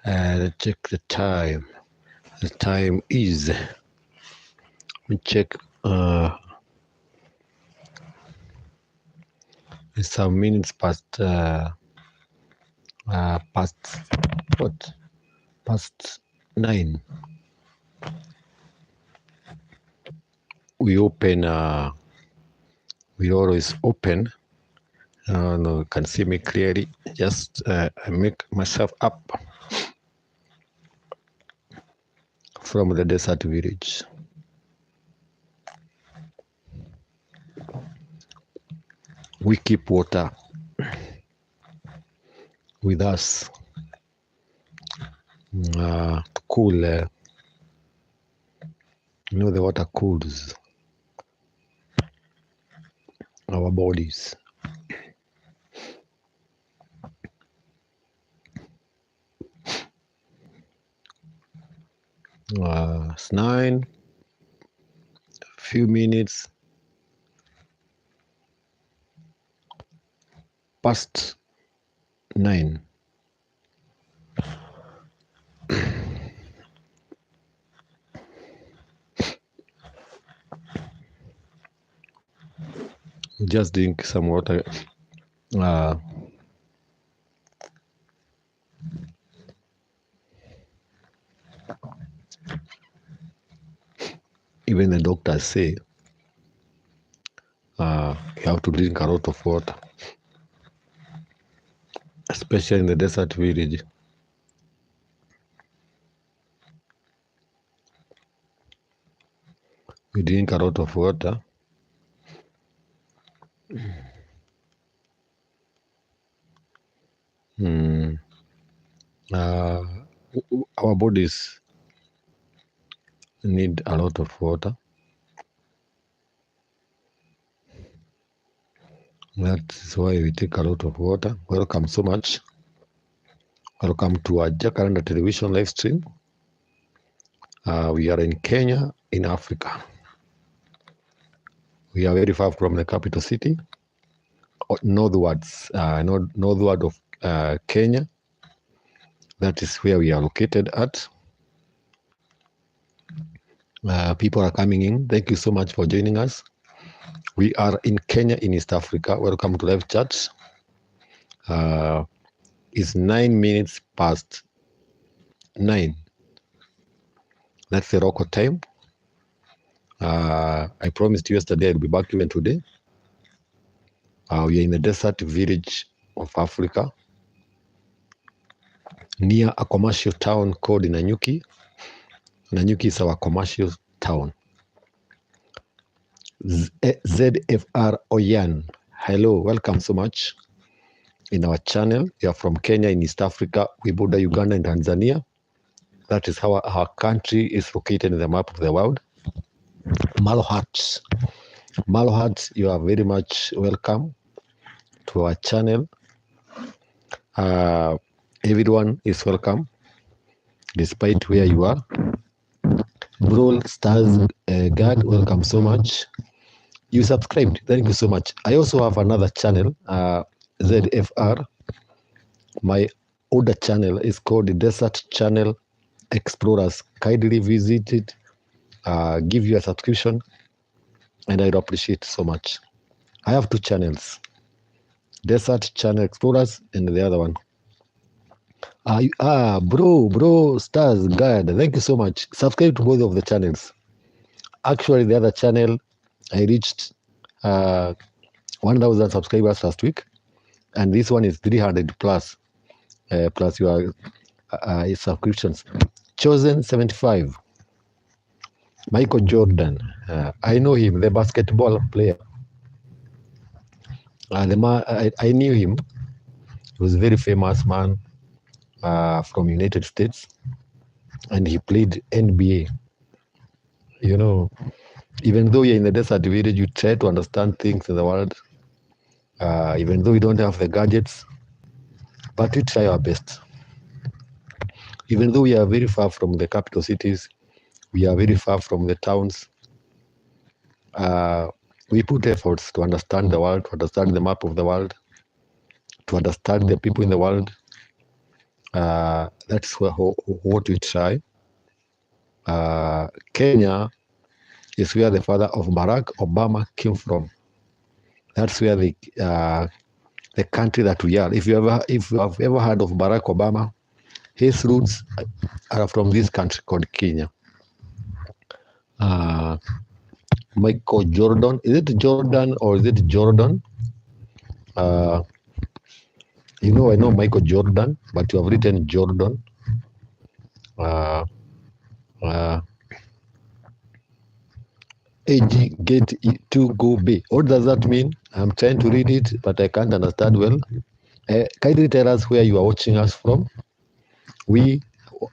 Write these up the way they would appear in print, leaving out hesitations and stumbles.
Check the time. The time is, let me check, it's some minutes past, past, what? Past 9. We open, we always open. No, you can see me clearly. Just I make myself up from the desert village. We keep water with us to cool. The water cools our bodies. It's 9, a few minutes past 9. Just drink some water. Even the doctors say you have to drink a lot of water, especially in the desert village. You drink a lot of water. Our bodies need a lot of water. That's why we take a lot of water. Welcome so much. Welcome to our Jacaranda Television live stream. We are in Kenya, in Africa. We are very far from the capital city, northwards of Kenya. That is where we are located at. People are coming in. Thank you so much for joining us. We are in Kenya, in East Africa. Welcome to live chat. It's 9 minutes past 9. That's the local time. I promised you yesterday I'll be back even today. We are in the desert village of Africa, near a commercial town called Nanyuki. Nanyuki is our commercial town. ZFR Oyan, hello, welcome so much in our channel. We are from Kenya in East Africa. We border Uganda and Tanzania. That is how our country is located in the map of the world. Malohats, you are very much welcome to our channel. Everyone is welcome, despite where you are. Brawl Stars God, welcome so much. You subscribed, thank you so much. I also have another channel, ZFR. My older channel is called the Desert Channel Explorers. Kindly visit it, give you a subscription, and I'd appreciate so much. I have 2 channels, Desert Channel Explorers and the other one. Bro Stars God, thank you so much. Subscribe to both of the channels. Actually, the other channel, I reached 1,000 subscribers last week, and this one is 300 plus your subscriptions. Chosen 75. Michael Jordan, I know him, the basketball player. I knew him. He was a very famous man from United States, and he played NBA. You know, even though you're in the desert village, you try to understand things in the world. Even though we don't have the gadgets, but we try our best. Even though we are very far from the capital cities, we are very far from the towns, we put efforts to understand the world, to understand the map of the world, to understand the people in the world. That's what we try. Kenya is where the father of Barack Obama came from. That's where the country that we are. If you have ever heard of Barack Obama, his roots are from this country called Kenya. Michael Jordan, is it Jordan or is it Jordan? I know Michael Jordan, but you have written Jordan. Uh, uh, AG get to go B. What does that mean? I'm trying to read it, but I can't understand well. Kindly tell us where you are watching us from. We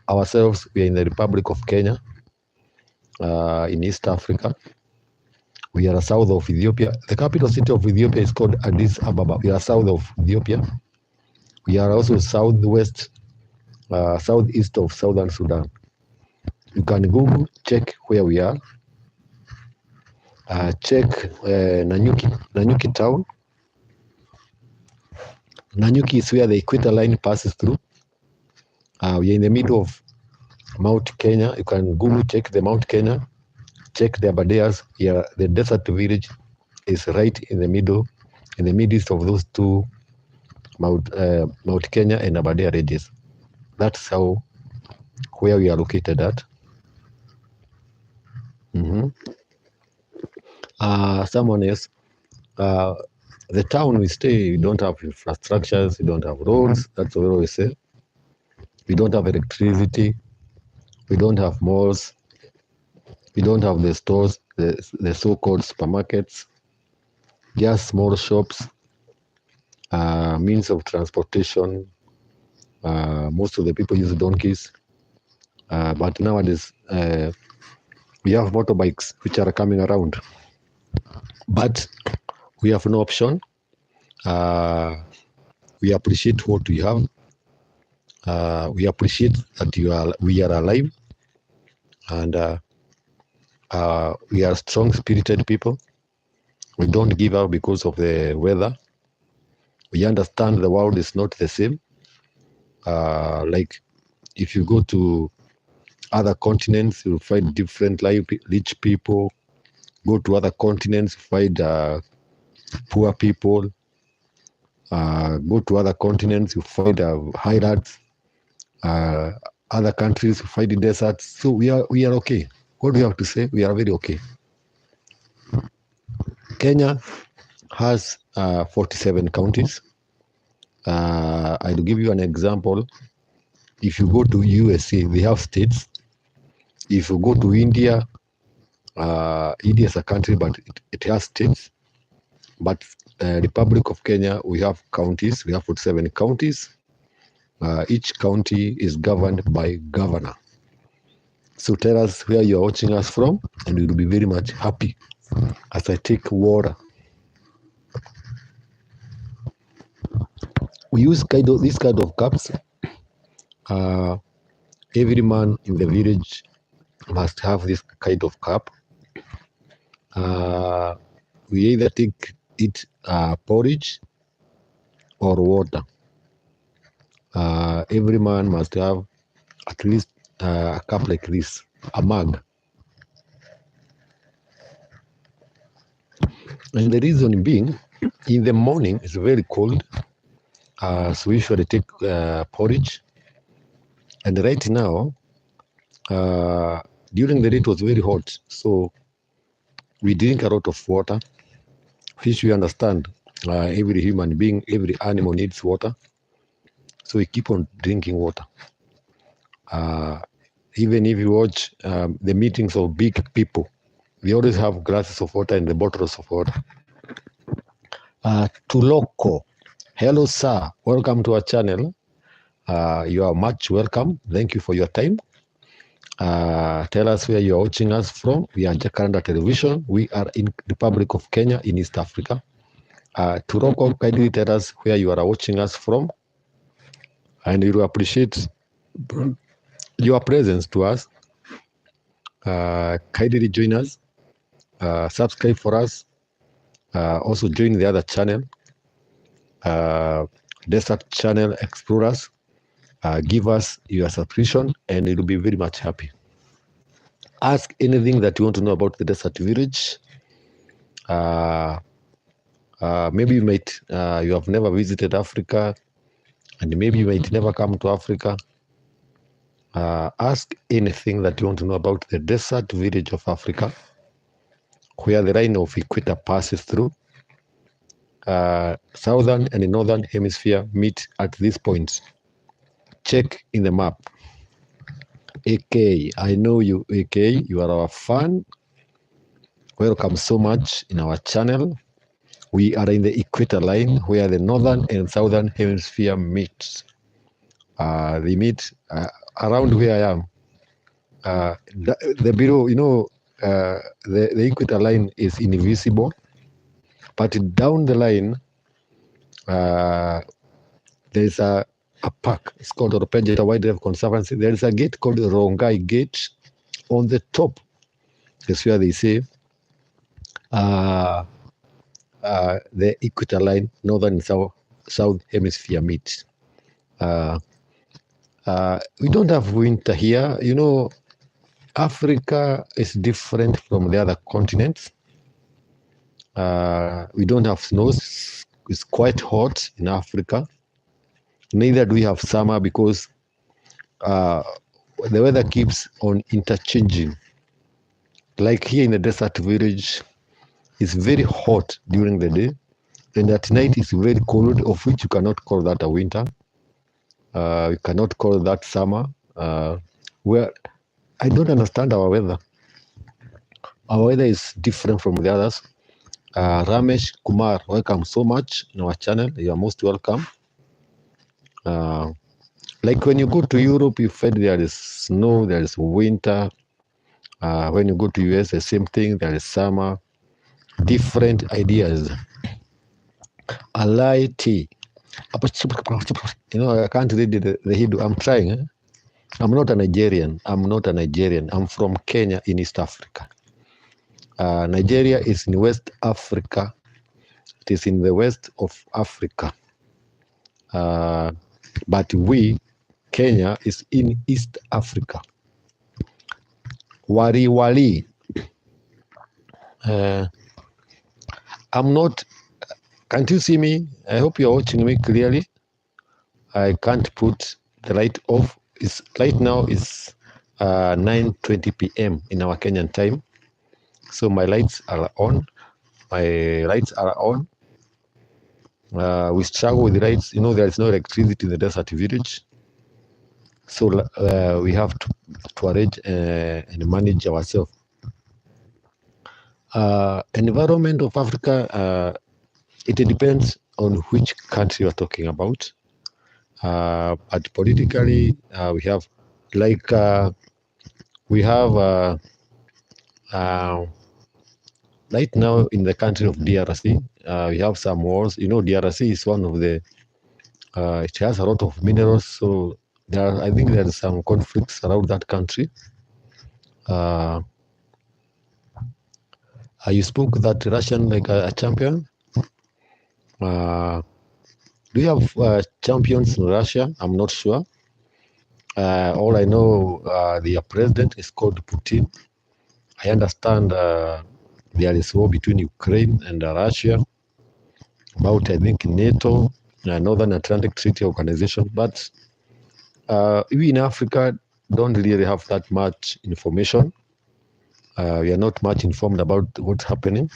ourselves, we are in the Republic of Kenya, in East Africa. We are south of Ethiopia. The capital city of Ethiopia is called Addis Ababa. We are south of Ethiopia. We are also southeast of Southern Sudan. You can Google, check where we are. Check Nanyuki town. Nanyuki is where the equator line passes through. We are in the middle of Mount Kenya. You can Google, check the Mount Kenya, check the Abadeas. Here, the desert village is right in the middle, in the midst of those two Mount Kenya and Abadea ranges. That's where we are located at. Someone else. The town we stay, we don't have infrastructures, we don't have roads. That's what we say. We don't have electricity. We don't have malls. We don't have the stores, the so-called supermarkets. Just small shops, means of transportation. Most of the people use donkeys. But nowadays, we have motorbikes which are coming around. But we have no option. We appreciate what we have. We appreciate that we are alive, and we are strong-spirited people. We don't give up because of the weather. We understand the world is not the same. Like if you go to other continents, you'll find different rich people. Go to other continents, find poor people. Go to other continents, you find highlands. Other countries, you find deserts. So we are okay. What do you have to say? We are very okay. Kenya has 47 counties. I'll give you an example. If you go to USA, they have states. If you go to India, India is a country, but it has states. But Republic of Kenya, we have counties. We have 47 counties. Each county is governed by governor. So tell us where you're watching us from, and we'll be very much happy as I take water. We use this kind of cups. Every man in the village must have this kind of cup. We either take it porridge or water. Every man must have at least a cup like this, a mug. And the reason being, in the morning it's very cold, so we usually take porridge. And right now, during the day it was very hot, so we drink a lot of water, which we understand every human being, every animal needs water. So we keep on drinking water. Even if you watch the meetings of big people, we always have glasses of water and the bottles of water. Tuloko, hello sir, welcome to our channel. You are much welcome. Thank you for your time. Tell us where you are watching us from. We are Jacaranda Television. We are in Republic of Kenya in East Africa. Tuloko, kindly tell us where you are watching us from, and we will appreciate your presence to us. Kindly join us. Subscribe for us. Also join the other channel, Desert Channel Explorers. give us your subscription and you'll be very much happy. Ask anything that you want to know about the desert village. Maybe you have never visited Africa, and maybe you might never come to Africa. Ask anything that you want to know about the desert village of Africa, where the line of equator passes through. Southern and northern hemisphere meet at this point. Check in the map. AK, I know you, AK, you are our fan. Welcome so much in our channel. We are in the equator line where the northern and southern hemisphere meet. They meet around where I am. The below, the equator line is invisible, but down the line, there's a park. It's called Oropejeta Wildlife Conservancy. There is a gate called Rongai Gate on the top. That's where they say the equator line, northern and south hemisphere meet. We don't have winter here. Africa is different from the other continents. We don't have snows. It's quite hot in Africa. Neither do we have summer because the weather keeps on interchanging. Like here in the desert village, it's very hot during the day, and at night it's very cold, of which you cannot call that a winter. You cannot call that summer. Where I don't understand our weather. Our weather is different from the others. Ramesh Kumar, welcome so much in our channel. You are most welcome. Like when you go to Europe, you find there is snow, there is winter. When you go to US, the same thing, there is summer. Different ideas. Alaiti. I can't read the Hindu. I'm trying. I'm not a Nigerian. I'm from Kenya in East Africa. Nigeria is in West Africa. It is in the west of Africa. But Kenya is in East Africa. Wali. I'm not, can't you see me? I hope you're watching me clearly. I can't put the light off. Right now is 9:20 p.m. in our Kenyan time. So my lights are on. We struggle with the lights. There is no electricity in the desert village. So we have to arrange and manage ourselves. Environment of Africa, it depends on which country you're talking about. But politically, we have right now in the country of DRC, we have some wars. DRC is one of the, it has a lot of minerals, so I think there are some conflicts around that country. You spoke that Russian like a champion. Do you have champions in Russia? I'm not sure. All I know, their president is called Putin. I understand there is war between Ukraine and Russia about, I think, NATO, Northern Atlantic Treaty Organization. But we in Africa don't really have that much information. We are not much informed about what's happening.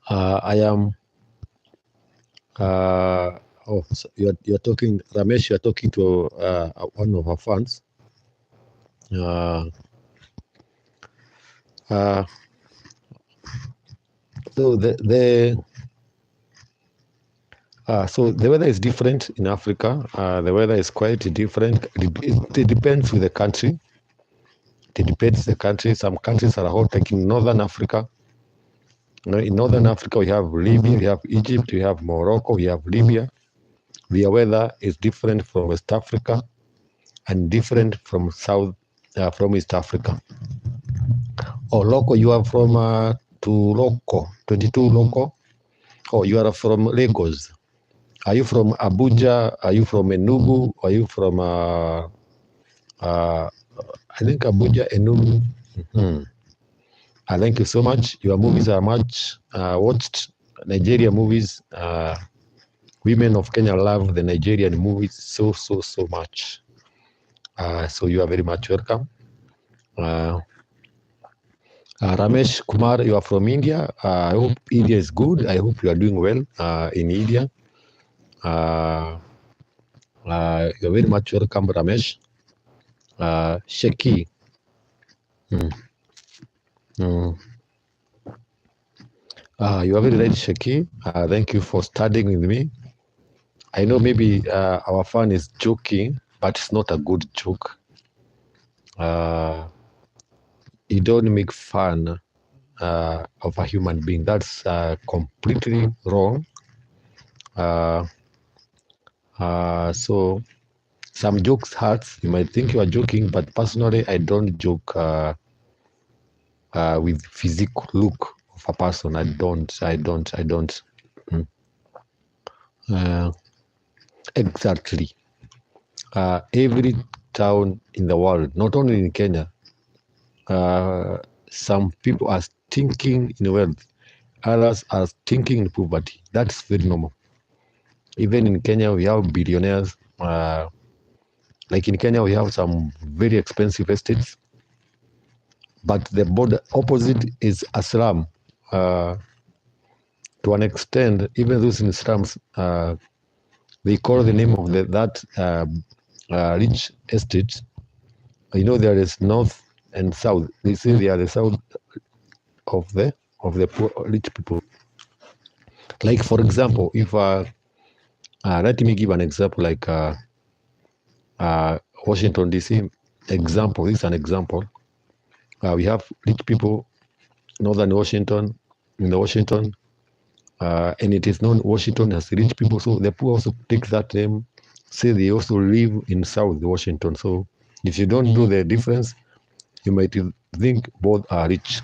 I am. So you're talking, Ramesh. You're talking to one of our fans. So the weather is different in Africa. The weather is quite different. It depends with the country. It depends the country. Some countries are hot, like in Northern Africa. In Northern Africa, we have Libya, we have Egypt, we have Morocco, we have Libya. Their weather is different from West Africa and different from from East Africa. Loco, you are from to Loco, 22 Loco. You are from Lagos. Are you from Abuja? Are you from Enugu? Are you from I think Abuja, Enugu? Thank you so much. Your movies are much watched. Nigeria movies. Women of Kenya love the Nigerian movies so much. So you are very much welcome. Ramesh Kumar, you are from India. I hope India is good. I hope you are doing well in India. You're very much welcome, Ramesh. Sheki. You are very right, Sheki. Thank you for studying with me. I know maybe our fan is joking, but it's not a good joke. You don't make fun of a human being. That's completely wrong. So some jokes hurts. You might think you are joking, but personally, I don't joke with physical look of a person. I don't. Exactly. Every town in the world, not only in Kenya, some people are thinking in wealth, others are thinking in poverty. That's very normal. Even in Kenya, we have billionaires. Like in Kenya, we have some very expensive estates, but the border opposite is a slum. To an extent, even those in slums, they call the name of that rich estate. You know, there is north and south. They say they are the south of the poor rich people. Like for example, if let me give an example, like Washington DC. Example. This is an example. We have rich people, northern Washington, in the Washington, and it is known Washington has rich people. So the poor also take that name. Say they also live in South Washington. So if you don't do the difference, you might think both are rich.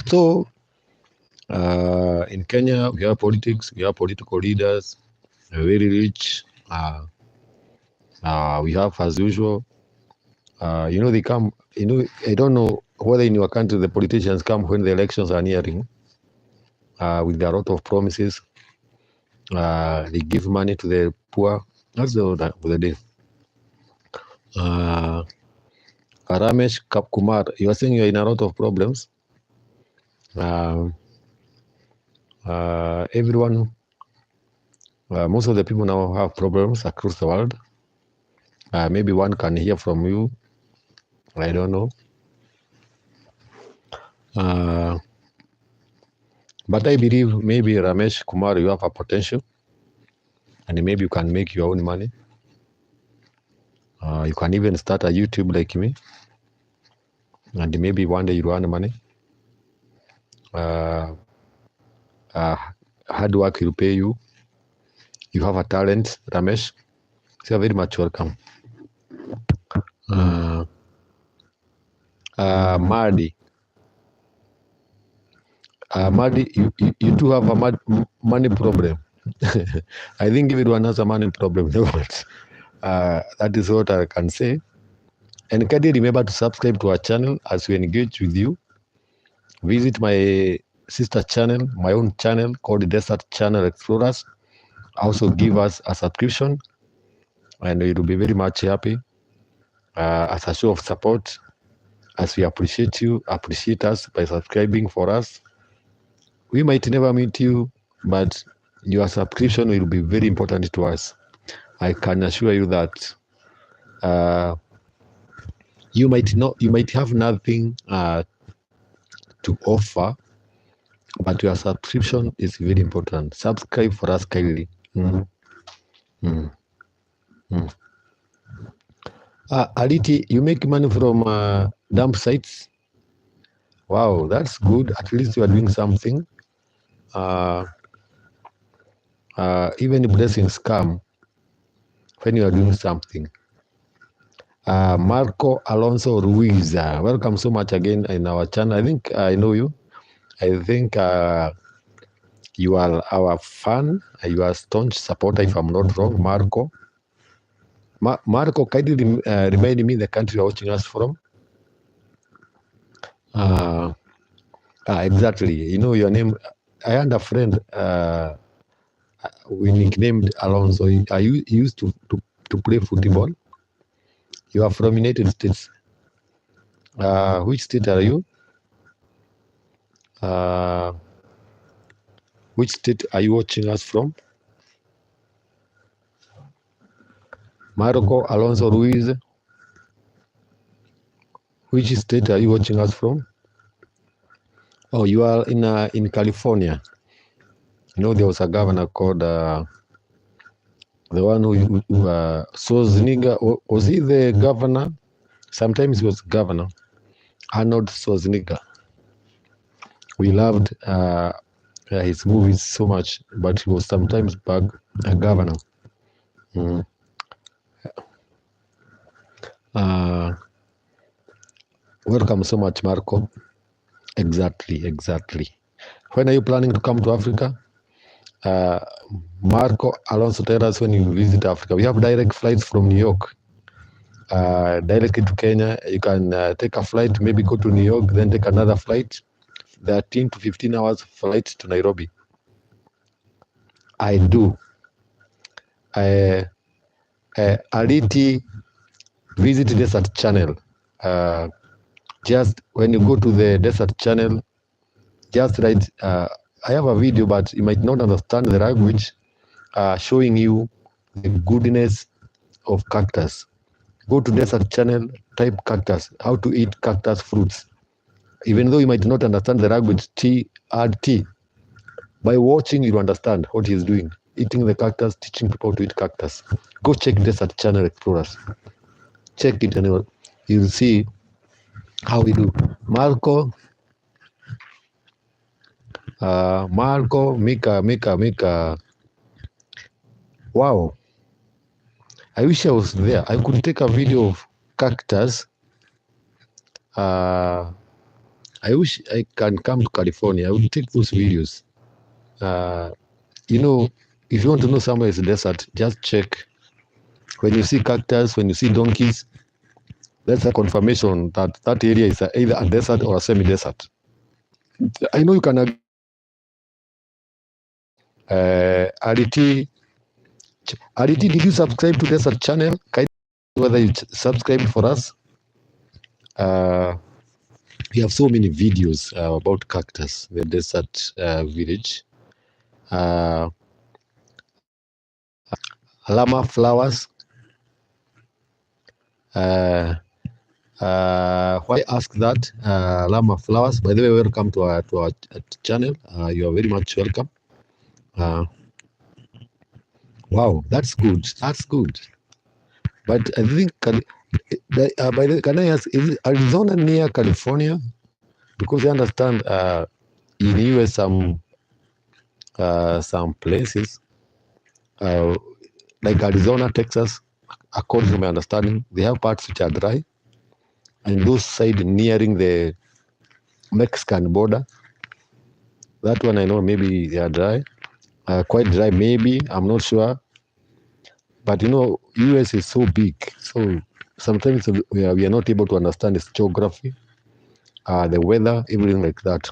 So in Kenya, we have politics, we have political leaders, very rich. We have, as usual, they come, I don't know whether in your country the politicians come when the elections are nearing with a lot of promises. They give money to the poor. That's the order of the day. Ramesh Kapkumar, you are saying you are in a lot of problems. Everyone, most of the people now have problems across the world. Maybe one can hear from you. I don't know. But I believe maybe Ramesh Kumar, you have a potential, and maybe you can make your own money. You can even start a YouTube like me, and maybe one day you'll earn money. Hard work will pay you. You have a talent, Ramesh. So you're very much welcome. Mardi. Mardi, you do have a money problem. I think everyone has a money problem. That is what I can say. And kindly remember to subscribe to our channel as we engage with you. Visit my sister channel, my own channel called Desert Channel Explorers. Also give us a subscription, and we will be very much happy as a show of support, as we appreciate you, appreciate us by subscribing for us. We might never meet you, but your subscription will be very important to us. I can assure you that you might have nothing to offer, but your subscription is very important. Subscribe for us kindly. Aliti, you make money from dump sites? Wow, that's good. At least you are doing something. Even blessings come when you are doing something. Marco Alonso Ruiz, welcome so much again in our channel. I think I know you. I think You are our fan. You are staunch supporter, if I'm not wrong, Marco. Marco, kindly remind me the country you're watching us from. Exactly. You know your name. I had a friend. We nicknamed Alonso. He used to play football. You are from United States. Which state are you? Which state are you watching us from? Marco Alonso Ruiz. Which state are you watching us from? Oh, you are in California. You know, there was a governor called the one who Schwarzenegger. Was he the governor? Sometimes he was governor. Arnold Schwarzenegger. We loved his movies so much, but he was sometimes a governor. Welcome so much, Marco. Exactly. When are you planning to come to Africa? Marco Alonso, tell us when you visit Africa. We have direct flights from New York. Directly to Kenya. You can take a flight, maybe go to New York, then take another flight. 13 to 15 hours flight to Nairobi. I do. Aliti visit Desert Channel. Just when you go to the Desert Channel, just write. I have a video, but you might not understand the language, showing you the goodness of cactus. Go to Desert Channel, type cactus, how to eat cactus fruits. Even though you might not understand the language, add T. By watching, you understand what he's doing. Eating the cactus, teaching people to eat cactus. Go check Desert Channel Explorers. Check it and you'll see how we do. Marco, Mika. Wow. I wish I was there. I could take a video of cactus. I wish I can come to California. I would take those videos. You know, if you want to know somewhere is a desert, just check. When you see cactus, when you see donkeys, that's a confirmation that that area is either a desert or a semi-desert. I know you can. Ariti, did you subscribe to Desert Channel? Whether you subscribed for us. We have so many videos about cactus, the desert village. Llama flowers. Why ask that? Llama flowers. By the way, welcome to our channel. You are very much welcome. Wow, that's good. That's good. But I think, can I ask, is Arizona near California? Because I understand in the US some places like Arizona, Texas, according to my understanding, they have parts which are dry, and those side nearing the Mexican border, that one I know maybe they are dry, quite dry maybe, I'm not sure. But you know, US is so big, so sometimes we are not able to understand its geography, the weather, everything like that.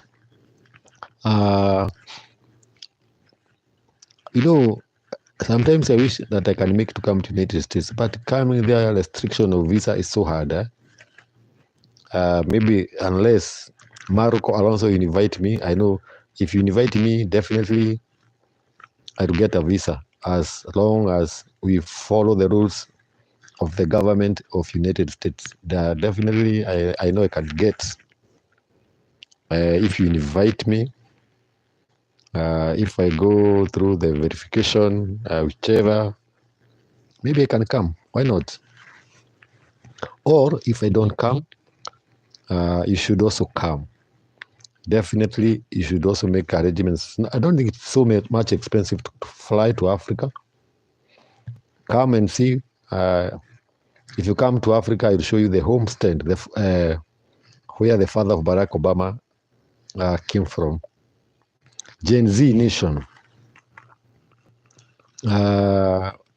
You know, sometimes I wish that I can make to come to United States, but coming there, restriction of visa is so hard. Maybe unless Marco Alonso invite me. I know if you invite me, definitely I'll get a visa as long as we follow the rules of the government of United States. Definitely, I know I can get. If you invite me, if I go through the verification, whichever, maybe I can come. Why not? Or if I don't come, you should also come. Definitely, you should also make arrangements. I don't think it's so much expensive to fly to Africa. Come and see. If you come to Africa, I'll show you the homestead, where the father of Barack Obama came from. Gen Z Nation.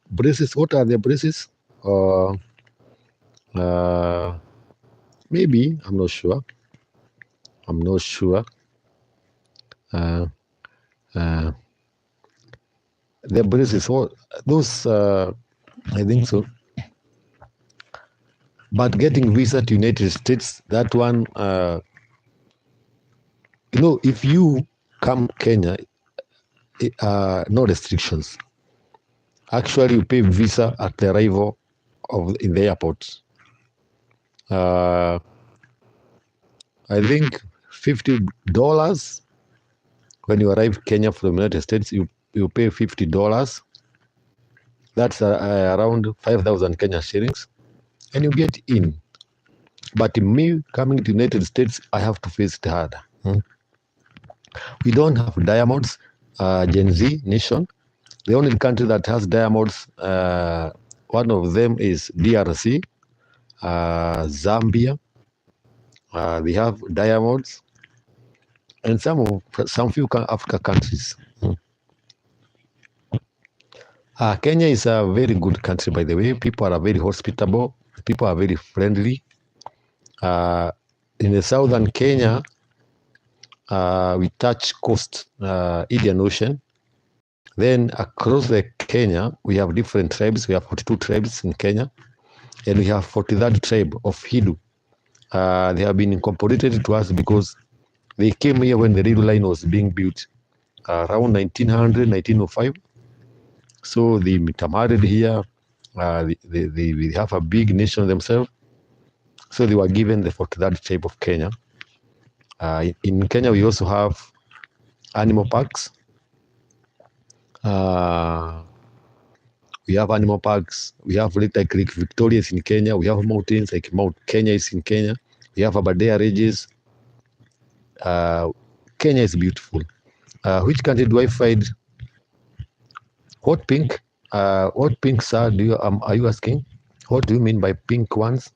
Braces, what are the braces? Maybe, I'm not sure. The braces, those, I think so. But getting visa to United States, that one, if you come Kenya, no restrictions. Actually, you pay visa at the arrival in the airport. I think $50 when you arrive Kenya from the United States. You pay $50. That's around 5,000 Kenya shillings, and you get in. But me coming to United States, I have to face it hard. We don't have diamonds, Gen Z Nation. The only country that has diamonds, one of them is DRC, Zambia. We have diamonds, and some few Africa countries. Kenya is a very good country, by the way. People are very hospitable. People are very friendly. In the southern Kenya, we touch coast, Indian Ocean. Then across the Kenya, we have different tribes. We have 42 tribes in Kenya, and we have 43rd tribe of Hindu. They have been incorporated to us because they came here when the rail line was being built around 1900, 1905. So they intermarried here. They have a big nation themselves. So they were given the 43rd tribe of Kenya. In Kenya, we also have animal parks. We have animal parks. We have Lake Victoria is in Kenya. We have mountains like Mount Kenya is in Kenya. We have Aberdare Ridges. Kenya is beautiful. Which country do I find hot pink? What pink, sir? Are you asking? What do you mean by pink ones?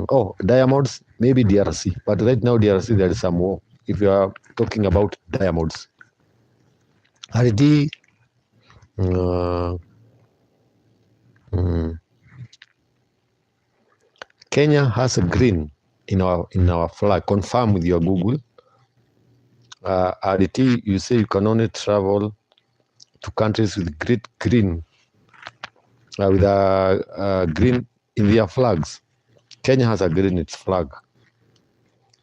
Oh, diamonds, maybe DRC. But right now, DRC, there is some war. If you are talking about diamonds. RD, Kenya has a green in our flag. Confirm with your Google. RDT, you say you can only travel to countries with great green, with a green in their flags. Kenya has a green in its flag.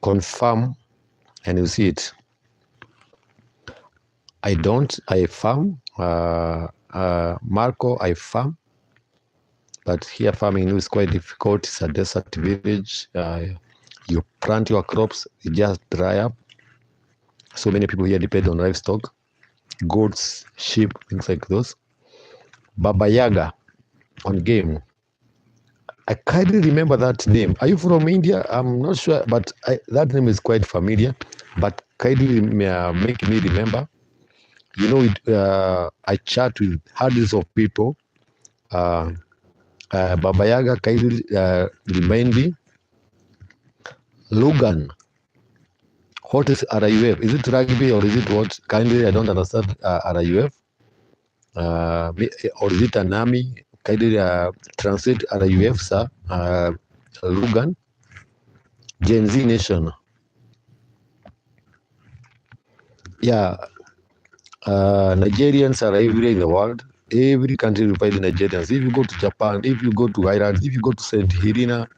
Confirm, and you see it. I don't. I affirm. Marco, I affirm. But here farming is quite difficult. It's a desert village. You plant your crops, it just dry up. So many people here depend on livestock, goats, sheep, things like those. Baba Yaga on game. I kindly remember that name. Are you from India? I'm not sure, but that name is quite familiar. But kindly make me remember. I chat with hundreds of people. Baba Yaga, kindly remind me. Logan, what is RIUF? Is it rugby or is it what? Kindly, I don't understand RIUF. Or is it an army? Kindly translate RIUF, sir. Logan. Gen Z Nation. Yeah. Nigerians are everywhere in the world. Every country will find Nigerians. If you go to Japan, if you go to Ireland, if you go to St. Helena,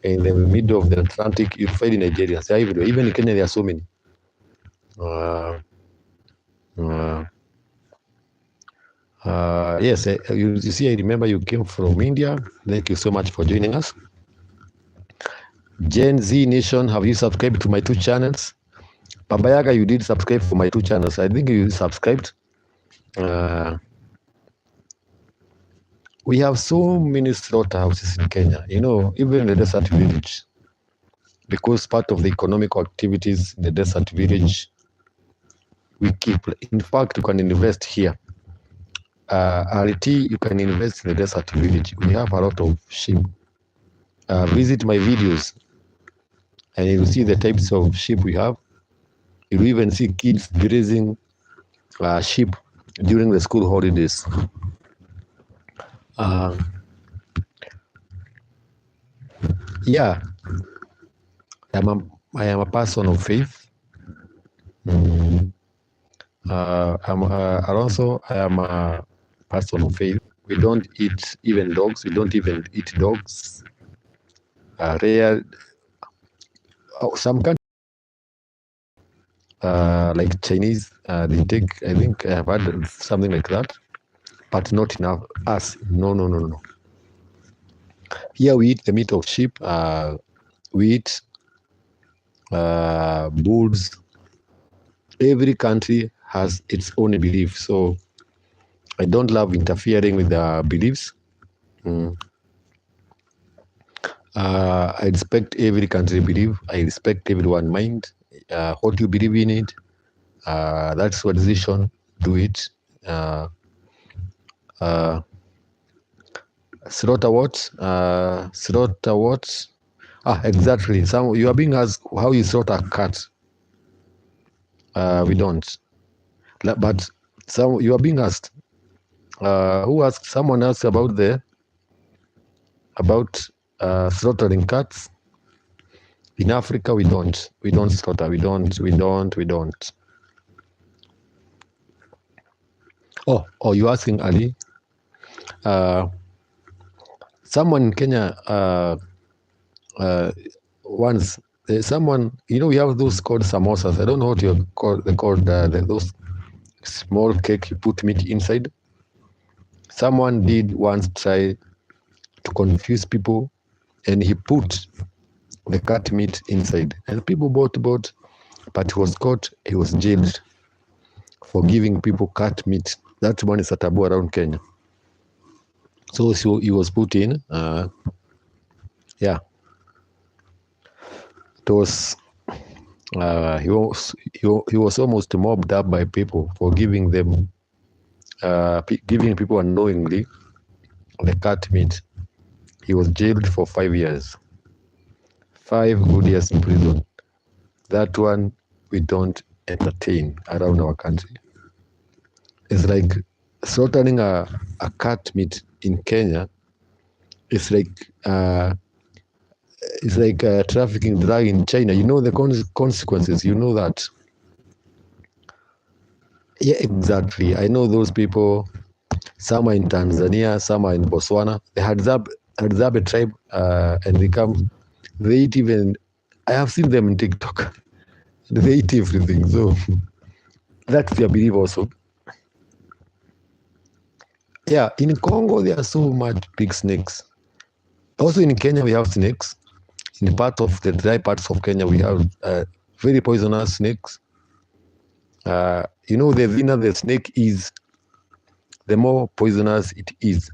in the middle of the Atlantic, you'll find Nigerians. They're everywhere. Even in Kenya, there are so many. Yes, you see, I remember you came from India. Thank you so much for joining us. Gen Z Nation, have you subscribed to my 2 channels? Baba Yaga, you did subscribe for my 2 channels. I think you subscribed. We have so many slaughterhouses in Kenya, even in the desert village. Because part of the economic activities in the desert village, we keep. In fact, you can invest here. RT, you can invest in the desert village. We have a lot of sheep. Visit my videos, and you'll see the types of sheep we have. You even see kids grazing sheep during the school holidays. Yeah, I am a person of faith. I am a person of faith. We don't eat even dogs. We don't even eat dogs. Rare. Some countries, like Chinese, they take. I think I have had something like that, but not enough. Us, no. Here we eat the meat of sheep. We eat bulls. Every country has its own belief, so I don't love interfering with the beliefs. I respect every country belief. I respect everyone's mind. What you believe in it, that's your decision. Do it. Slaughter what? Slaughter what? Exactly. Some you are being asked how you slaughter a cat. We don't. But some you are being asked. Who asked? Someone asked about slaughtering cats. In Africa, we don't. We don't slaughter. We don't. Oh, you're asking Ali? Someone in Kenya once, someone, we have those called samosas. I don't know what they're called those small cake you put meat inside. Someone did once try to confuse people, and he put the cat meat inside, and people bought, but he was caught. He was jailed for giving people cat meat. That one is a taboo around Kenya. So he was put in. Yeah, it was. He was almost mobbed up by people for giving people unknowingly the cat meat. He was jailed for 5 years. 5 good years in prison. That one we don't entertain around our country. It's like slaughtering a cat meat in Kenya. It's like trafficking drug in China. You know the consequences. You know that. Yeah, exactly. I know those people. Some are in Tanzania, some are in Botswana. The Hadzabe tribe, and they eat even. I have seen them in TikTok. They eat everything. So that's their belief also. Yeah, in Congo there are so much big snakes. Also in Kenya we have snakes. In part of the dry parts of Kenya we have very poisonous snakes. The thinner the snake is, the more poisonous it is.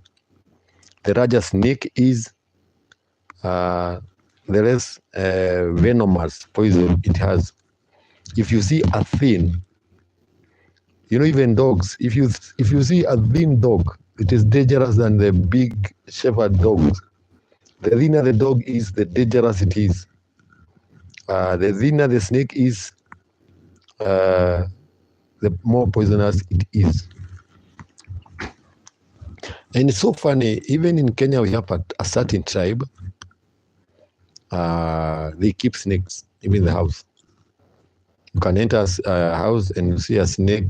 The larger snake is, the less venomous poison it has. If you see a thin, even dogs, if you see a thin dog, it is dangerous than the big shepherd dogs. The thinner the dog is, the dangerous it is. The thinner the snake is, the more poisonous it is. And it's so funny, even in Kenya we have a certain tribe, they keep snakes even in the house. You can enter a house and you see a snake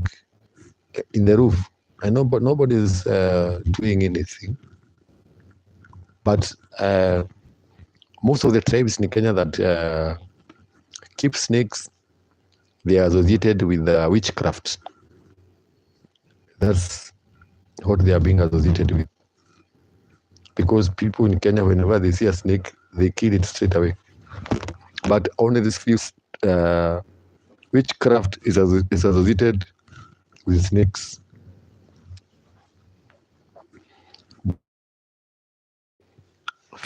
in the roof. I know, but nobody's doing anything. But most of the tribes in Kenya that keep snakes, they are associated with witchcraft. That's what they are being associated with. Because people in Kenya, whenever they see a snake, they kill it straight away. But only this few witchcraft is associated with snakes.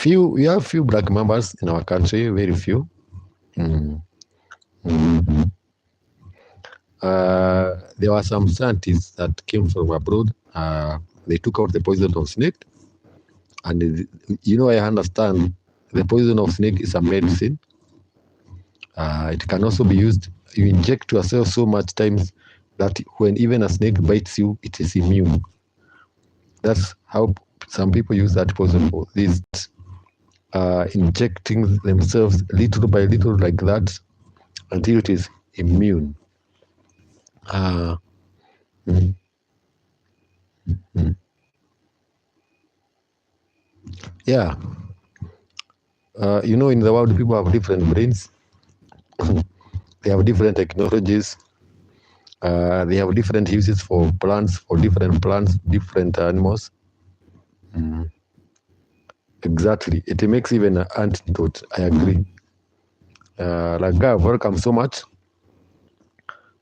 We have few black members in our country, very few. There were some scientists that came from abroad. They took out the poison of snake, and I understand the poison of snake is a medicine. It can also be used you inject yourself so much times that when even a snake bites you, it is immune. That's how some people use that poison for this, injecting themselves little by little like that until it is immune. Uh, mm, mm. Yeah, in the world, people have different brains. They have different technologies. They have different uses for different plants, different animals. Mm. Exactly. It makes even an antidote. I agree. Raghav, welcome so much.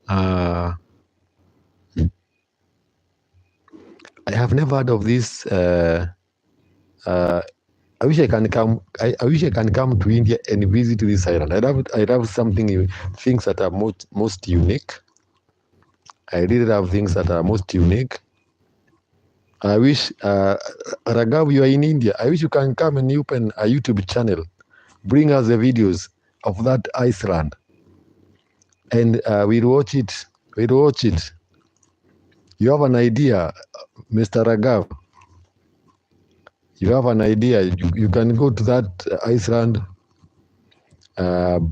I have never heard of this. I wish I can come. I wish I can come to India and visit this island. I love things that are most unique. I really love things that are most unique. I wish, Raghav, you are in India. I wish you can come and open a YouTube channel. Bring us the videos of that Iceland, and we'll watch it. We'll watch it. You have an idea, Mr. Raghav. You have an idea. You can go to that Iceland.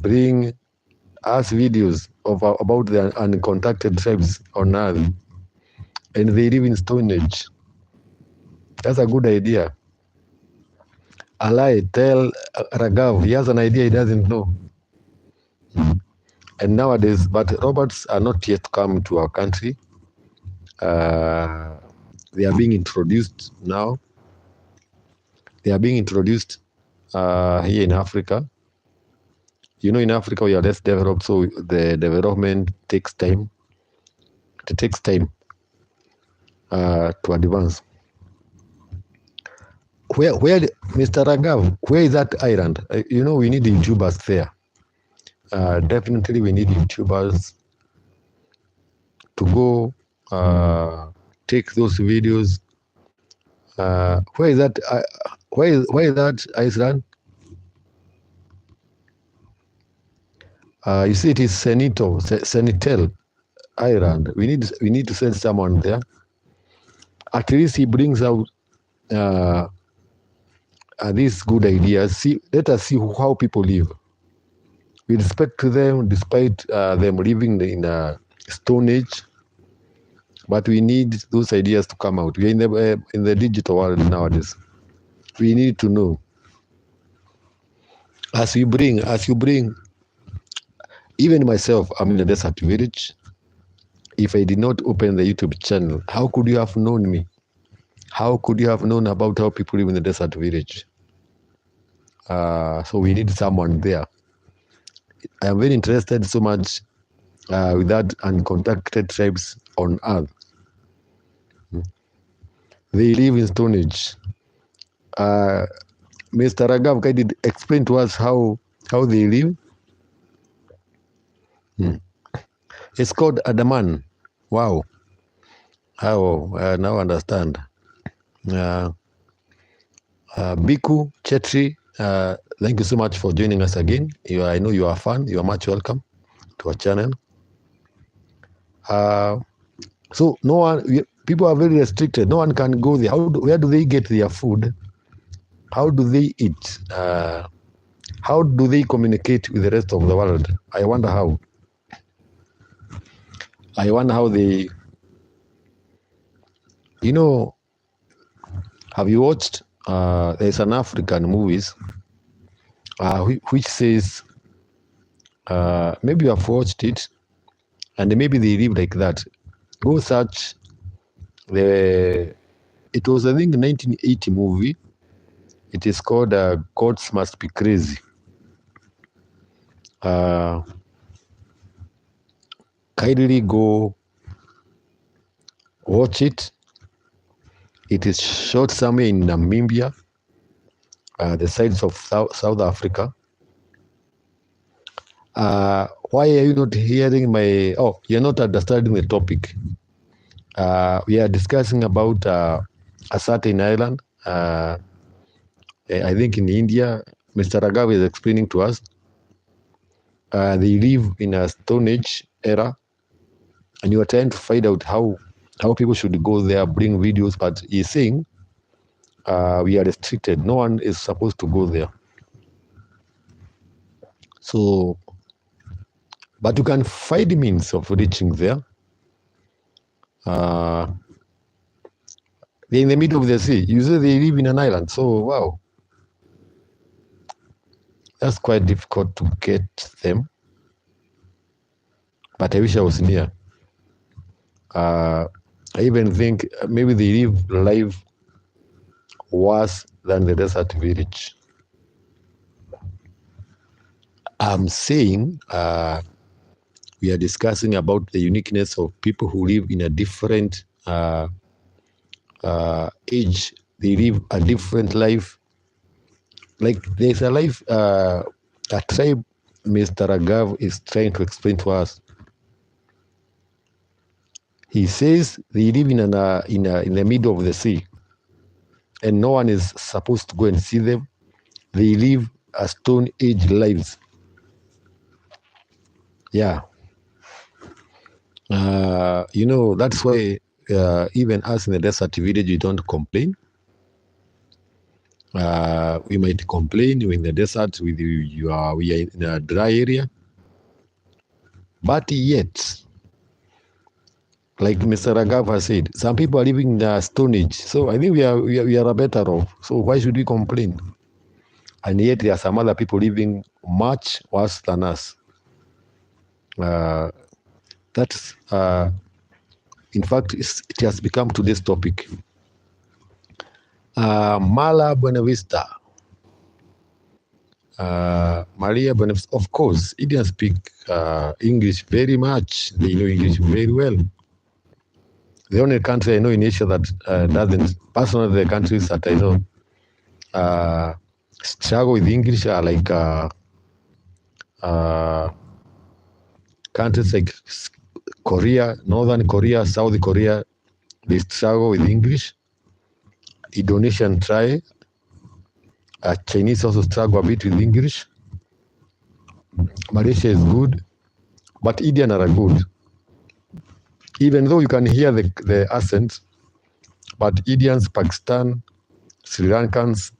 Bring us videos about the uncontacted tribes on Earth, and they live in Stone Age. That's a good idea. Alai, tell Raghav, he has an idea he doesn't know. And nowadays, but robots are not yet come to our country. They are being introduced now. They are being introduced here in Africa. In Africa, we are less developed, so the development takes time. It takes time to advance. Where, Mr. Raghav, where is that island? We need YouTubers there. Definitely, we need YouTubers to go take those videos. Where is that? Where is that Iceland? You see, it is Senitel Island. We need to send someone there. At least he brings out these good ideas. Let us see how people live. We respect them despite them living in a Stone Age, but we need those ideas to come out. We are in the digital world nowadays. We need to know. As you bring, even myself, I'm in a desert village. If I did not open the YouTube channel, how could you have known me? How could you have known about how people live in the desert village? So we need someone there. I am very interested so much with that uncontacted tribes on Earth. They live in Stone Age. Mr. Raghav, can you explain to us how they live? It's called Adaman. Wow. How? Now understand. Biku Chetri, thank you so much for joining us again. I know you are a fan. You are much welcome to our channel. So people are very restricted. No one can go there. Where do they get their food? How do they eat? How do they communicate with the rest of the world? I wonder how. They, have you watched, there's an African movies, which says, maybe you have watched it, and maybe they live like that. Go search it was, I think, a 1980 movie. It is called Gods Must Be Crazy. Kindly go watch it. It is shot somewhere in Namibia, the sides of South Africa. Why are you not hearing my... Oh, you're not understanding the topic. We are discussing about a certain island. I think in India, Mr. Raghav is explaining to us. they live in a Stone Age era, and you are trying to find out how people should go there, bring videos, but he's saying we are restricted. No one is supposed to go there. So, but you can find means of reaching there. They're in the middle of the sea. You say they live in an island. So, wow, that's quite difficult to get them. But I wish I was near. I even think maybe they live life worse than the desert village. I'm saying we are discussing about the uniqueness of people who live in a different age. They live a different life. Like there's a life, a tribe Mr. Agav is trying to explain to us. He says they live in the middle of the sea, and no one is supposed to go and see them. They live a Stone Age lives. Yeah. That's why even us in the desert village, we don't complain. We might complain in the desert with we are in a dry area, but yet, like Mr. Raghav said, some people are living in the Stone Age. So I think we are better off. So why should we complain? And yet there are some other people living much worse than us. That's in fact, it has become today's topic. Mala Buena Vista. Maria Buena Vista. Of course, Indians speak English very much. They know English very well. The only country I know in Asia that doesn't, personally, the countries that I know struggle with English are like countries like Korea, Northern Korea, South Korea. They struggle with English. Indonesian try. Chinese also struggle a bit with English. Malaysia is good, but Indian are good. Even though you can hear the accent, but Indians, Pakistan, Sri Lankans,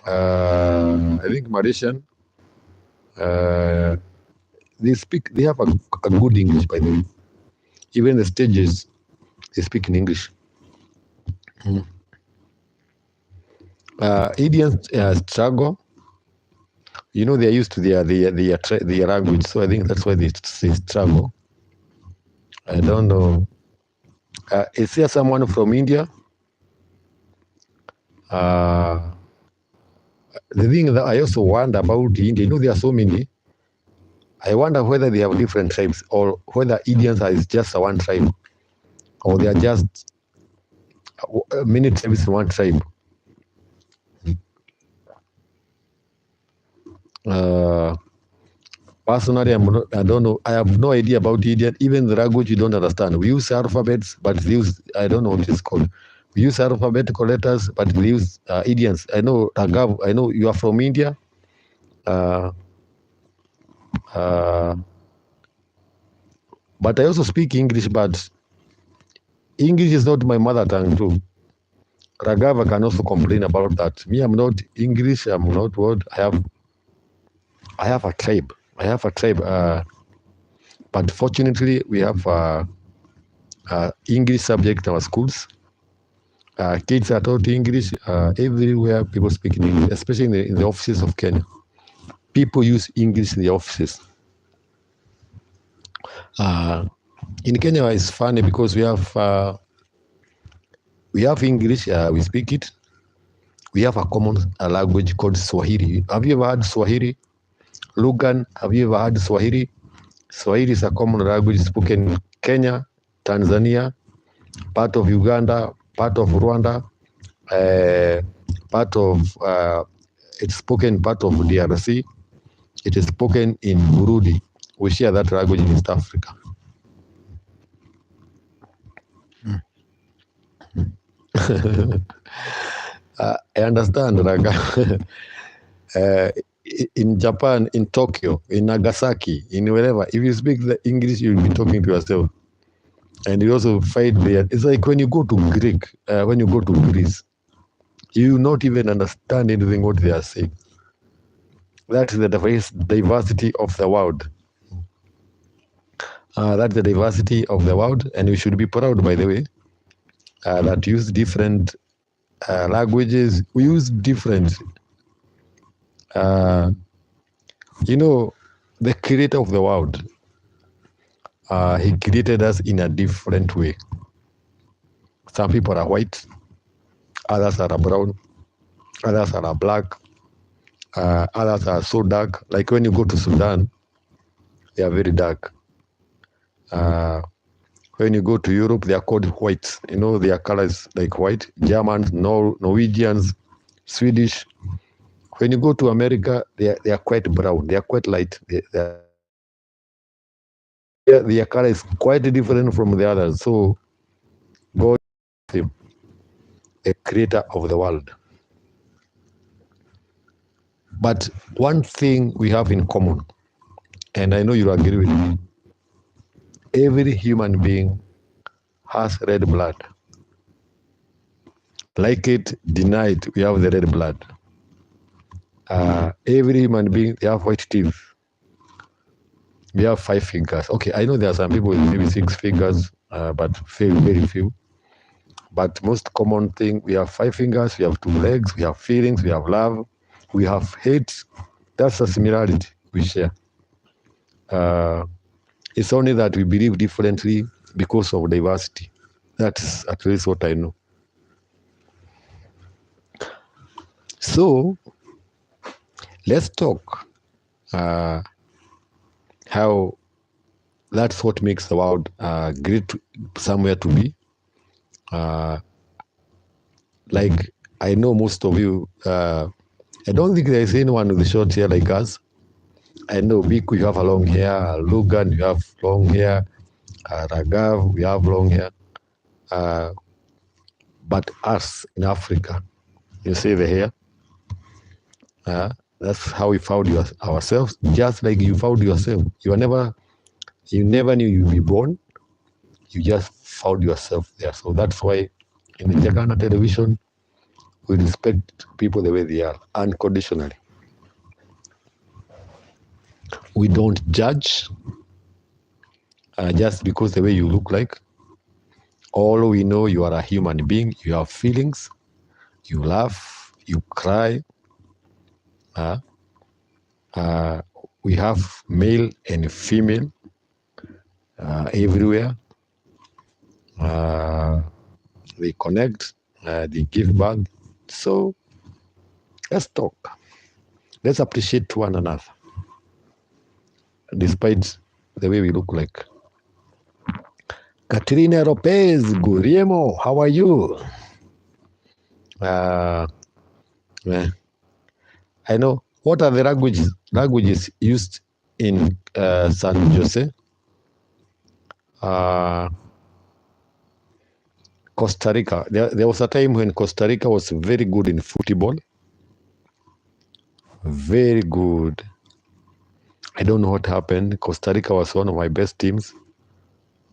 I think Malaysian, they have a good English, by the way. Even the stages, they speak in English. Indians struggle. You know, they're used to their language, so I think that's why they struggle. I don't know. Is there someone from India? The thing that I also wonder about India, you know, there are so many. I wonder whether they have different tribes or whether Indians are just one tribe, or they are just many tribes in one tribe. Personally, I don't know. I have no idea about Indian. Even the language you don't understand. We use alphabets, but they use, I don't know what it's called. We use alphabetical letters, but we use Indians. I know Raghav. I know you are from India. But I also speak English, but English is not my mother tongue too. Raghav can also complain about that. Me, I'm not English. I'm not what I have a tribe. But fortunately, we have English subject in our schools. Kids are taught English everywhere. People speak in English, especially in the offices of Kenya. People use English in the offices. In Kenya, it's funny because we have English. We speak it. We have a common language called Swahili. Have you ever heard Swahili? Lugan, have you ever heard Swahili? Swahili is a common language spoken in Kenya, Tanzania, part of Uganda, part of Rwanda, it's spoken part of DRC. It is spoken in Burundi. We share that language in East Africa. I understand, Raga. in Japan, in Tokyo, in Nagasaki, in wherever, if you speak the English, you'll be talking to yourself. And you also fight there. It's like when you go to when you go to Greece, you not even understand anything what they are saying. That's the diversity of the world. That's the diversity of the world, and we should be proud, by the way, that use different languages. We use different. You know, the creator of the world, he created us in a different way. Some people are white, others are brown, others are black, others are so dark. Like when you go to Sudan, they are very dark. When you go to Europe, they are called whites. You know, their color is like white. Germans, Norwegians, Swedish. When you go to America, they are quite brown. They are quite light. Their color is quite different from the others. So God is him, the creator of the world. But one thing we have in common, and I know you'll agree with me, every human being has red blood. Like it, deny it, we have the red blood. Every human being, they have white teeth. We have 5 fingers. Okay, I know there are some people with maybe 6 fingers, but very few. But most common thing, we have 5 fingers, we have 2 legs, we have feelings, we have love, we have hate. That's a similarity we share. It's only that we believe differently because of diversity. That's at least what I know. So, let's talk how that's what makes the world great somewhere to be. Like, I know most of you, I don't think there is anyone with short hair like us. I know Biku, you have a long hair. Logan, you have long hair. Ragav, we have long hair. But us in Africa, you see the hair? That's how we found ourselves, just like you found yourself. You never knew you'd be born. You just found yourself there. So that's why in the Jacaranda Television, we respect people the way they are, unconditionally. We don't judge just because the way you look like. All we know, you are a human being. You have feelings. You laugh. You cry. We have male and female everywhere. They connect. They give back. So let's talk. Let's appreciate one another, despite the way we look like. Katrina Lopez, Guriemo, how are you? I know. What are the languages used in San Jose? Costa Rica. There was a time when Costa Rica was very good in football. Very good. I don't know what happened. Costa Rica was one of my best teams.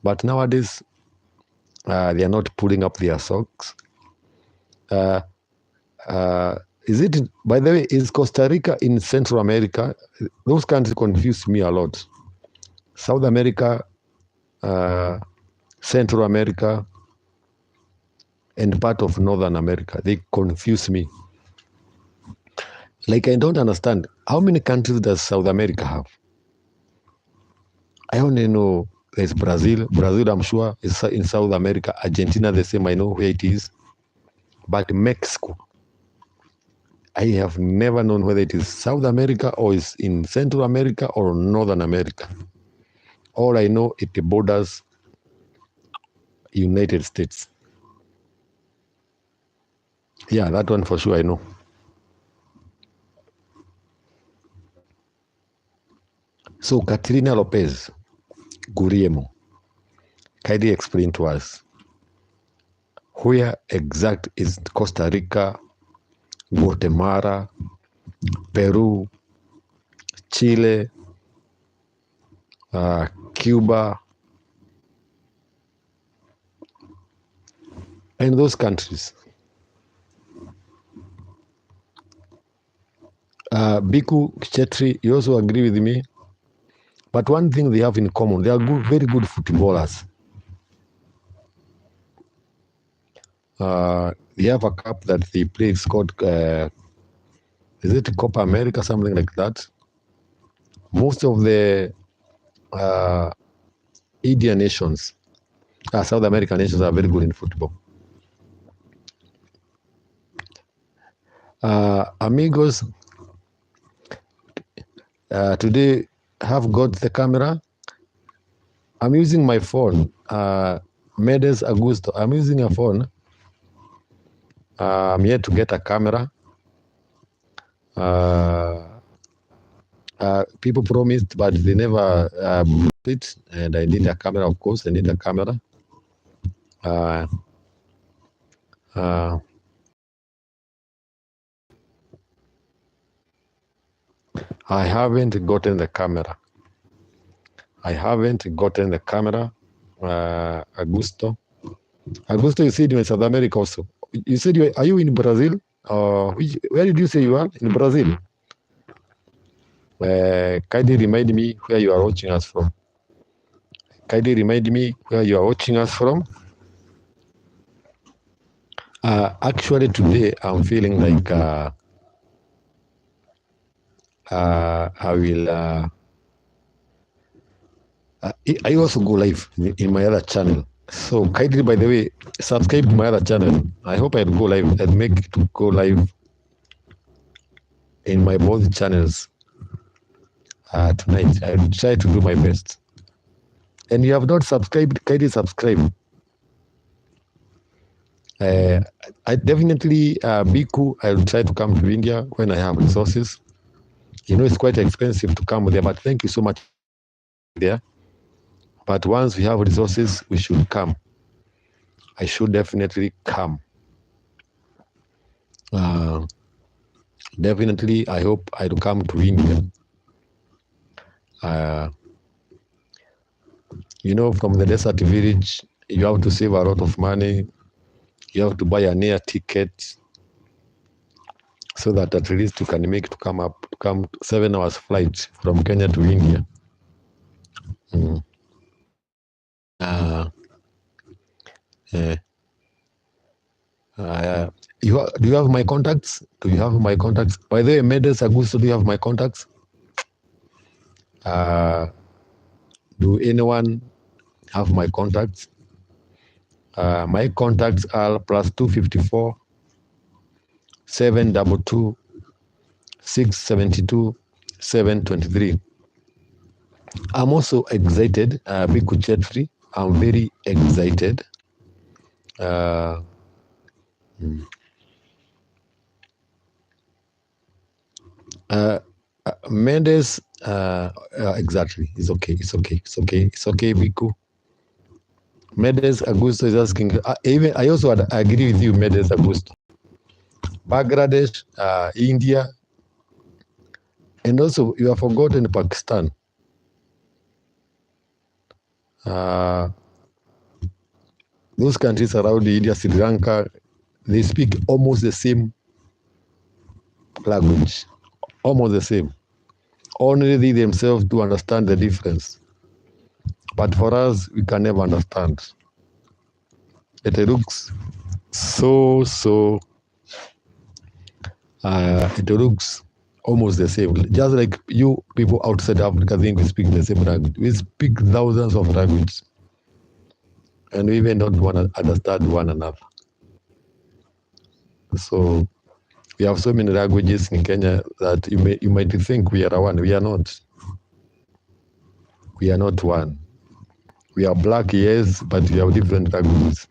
But nowadays, they are not pulling up their socks. Is it, by the way, is Costa Rica in Central America? Those countries confuse me a lot. South America, Central America, and part of Northern America, they confuse me. Like, I don't understand. How many countries does South America have? I only know there's Brazil. Brazil, I'm sure, is in South America. Argentina, the same, I know where it is. But Mexico, I have never known whether it is South America or is in Central America or Northern America. All I know, it borders United States. Yeah, that one for sure I know. So Katrina Lopez, Guriemo, kindly explain to us, where exact is Costa Rica, Guatemala, Peru, Chile, Cuba, and those countries. Biku, Chetri, you also agree with me. But one thing they have in common, they are very good footballers. They have a cup that they play, it's called, is it Copa America, something like that? Most of the Indian nations, South American nations are very good in football. Amigos, today have got the camera. I'm using my phone, Medes Augusto. I'm using a phone. I'm yet to get a camera. People promised, but they never brought it. And I need a camera, of course. I need a camera. I haven't gotten the camera. Augusto. Augusto, you said you're in South America also. You said are you in Brazil? Where did you say you are? In Brazil? Kindly remind me where you are watching us from. Actually, today I'm feeling like I will. I also go live in my other channel. So kindly, by the way, subscribe to my other channel. I hope I'll go live and make it to go live in my both channels tonight. I'll try to do my best. And you have not subscribed, kindly subscribe. I definitely, Biku, I'll try to come to India when I have resources. You know, it's quite expensive to come there, but thank you so much there. But once we have resources, we should come. I should definitely come. Definitely, I hope I'll come to India. You know, from the desert village, you have to save a lot of money. You have to buy an air ticket so that at least you can make to come 7 hours flight from Kenya to India. Do you have my contacts? Do you have my contacts? By the way, Medes Augusto, do you have my contacts? Do anyone have my contacts? My contacts are +254 722 672 723. I'm also excited, Biku Chetri. I'm very excited. Mendes, exactly. It's okay, Biku. Medes Augusto is asking. Even I also agree with you, Medes Augusto. Bangladesh, India, and also you have forgotten Pakistan. Those countries around India, Sri Lanka, they speak almost the same language, almost the same. Only they themselves do understand the difference. But for us, we can never understand. It looks it looks almost the same. Just like you people outside Africa think we speak the same language. We speak thousands of languages. And we even don't want to understand one another. So we have so many languages in Kenya that you might think we are one. We are not. We are not one. We are black, yes, but we have different languages.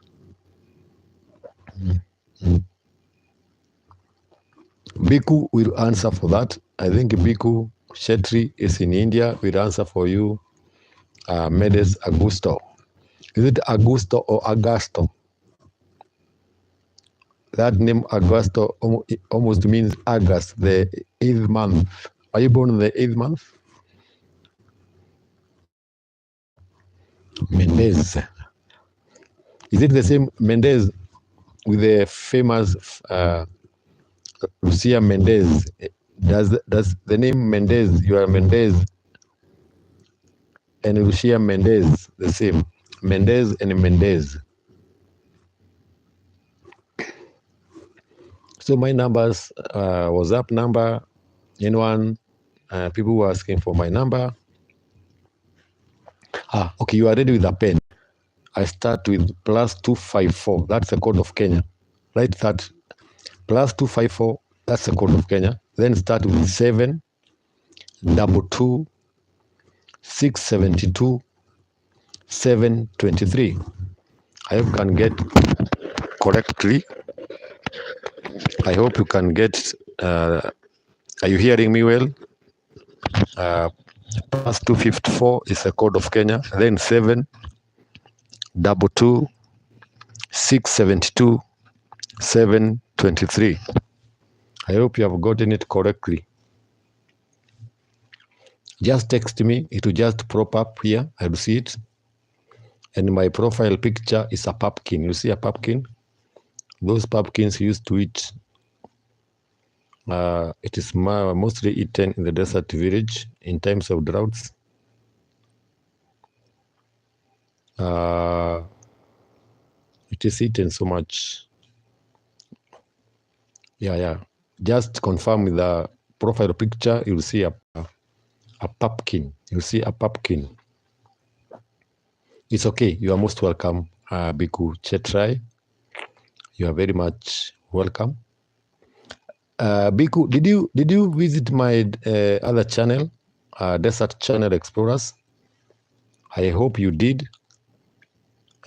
Biku will answer for that. I think Biku Chetri is in India. Will answer for you. Medes Augusto. Is it Augusto or Augusto? That name Augusto almost means August, the 8th month. Are you born in the 8th month? Mendez. Is it the same Mendez with the famous Lucia Mendez? Does the name Mendez, you are Mendez, and Lucia Mendez the same? Mendez and Mendez. So my numbers, WhatsApp number, anyone, people were asking for my number. Okay, you are ready with a pen. I start with +254. That's the code of Kenya. Write that. +254. That's the code of Kenya. Then start with 722 672 723. I hope you can get correctly. I hope you can get. Are you hearing me well? +254 is the code of Kenya. Then 722 672 723. I hope you have gotten it correctly. Just text me. It will just prop up here. I will see it. And my profile picture is a pumpkin. You see a pumpkin? Those pumpkins used to eat. It is mostly eaten in the desert village in times of droughts. It is eaten so much. Yeah. Just confirm with the profile picture. You'll see a pumpkin. You'll see a pumpkin. It's okay. You are most welcome, Biku Chetrai. You are very much welcome. Biku, did you visit my other channel, Desert Channel Explorers? I hope you did,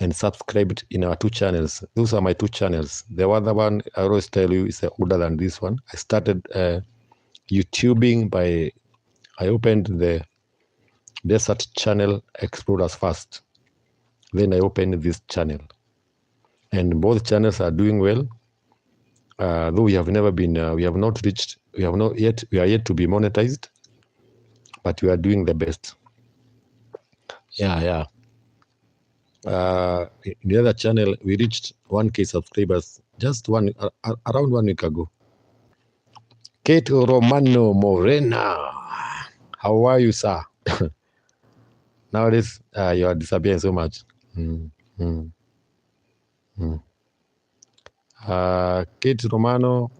and subscribed in our 2 channels. Those are my 2 channels. The other one, I always tell you, is older than this one. I started YouTubing I opened the Desert Channel Explorers first. Then I opened this channel. And both channels are doing well. Though we have never been, we are yet to be monetized, but we are doing the best. Yeah. In the other channel, we reached 1K subscribers just around 1 week ago. Kate Romano Morena, how are you, sir? Nowadays, you are disappearing so much. Kate Romano,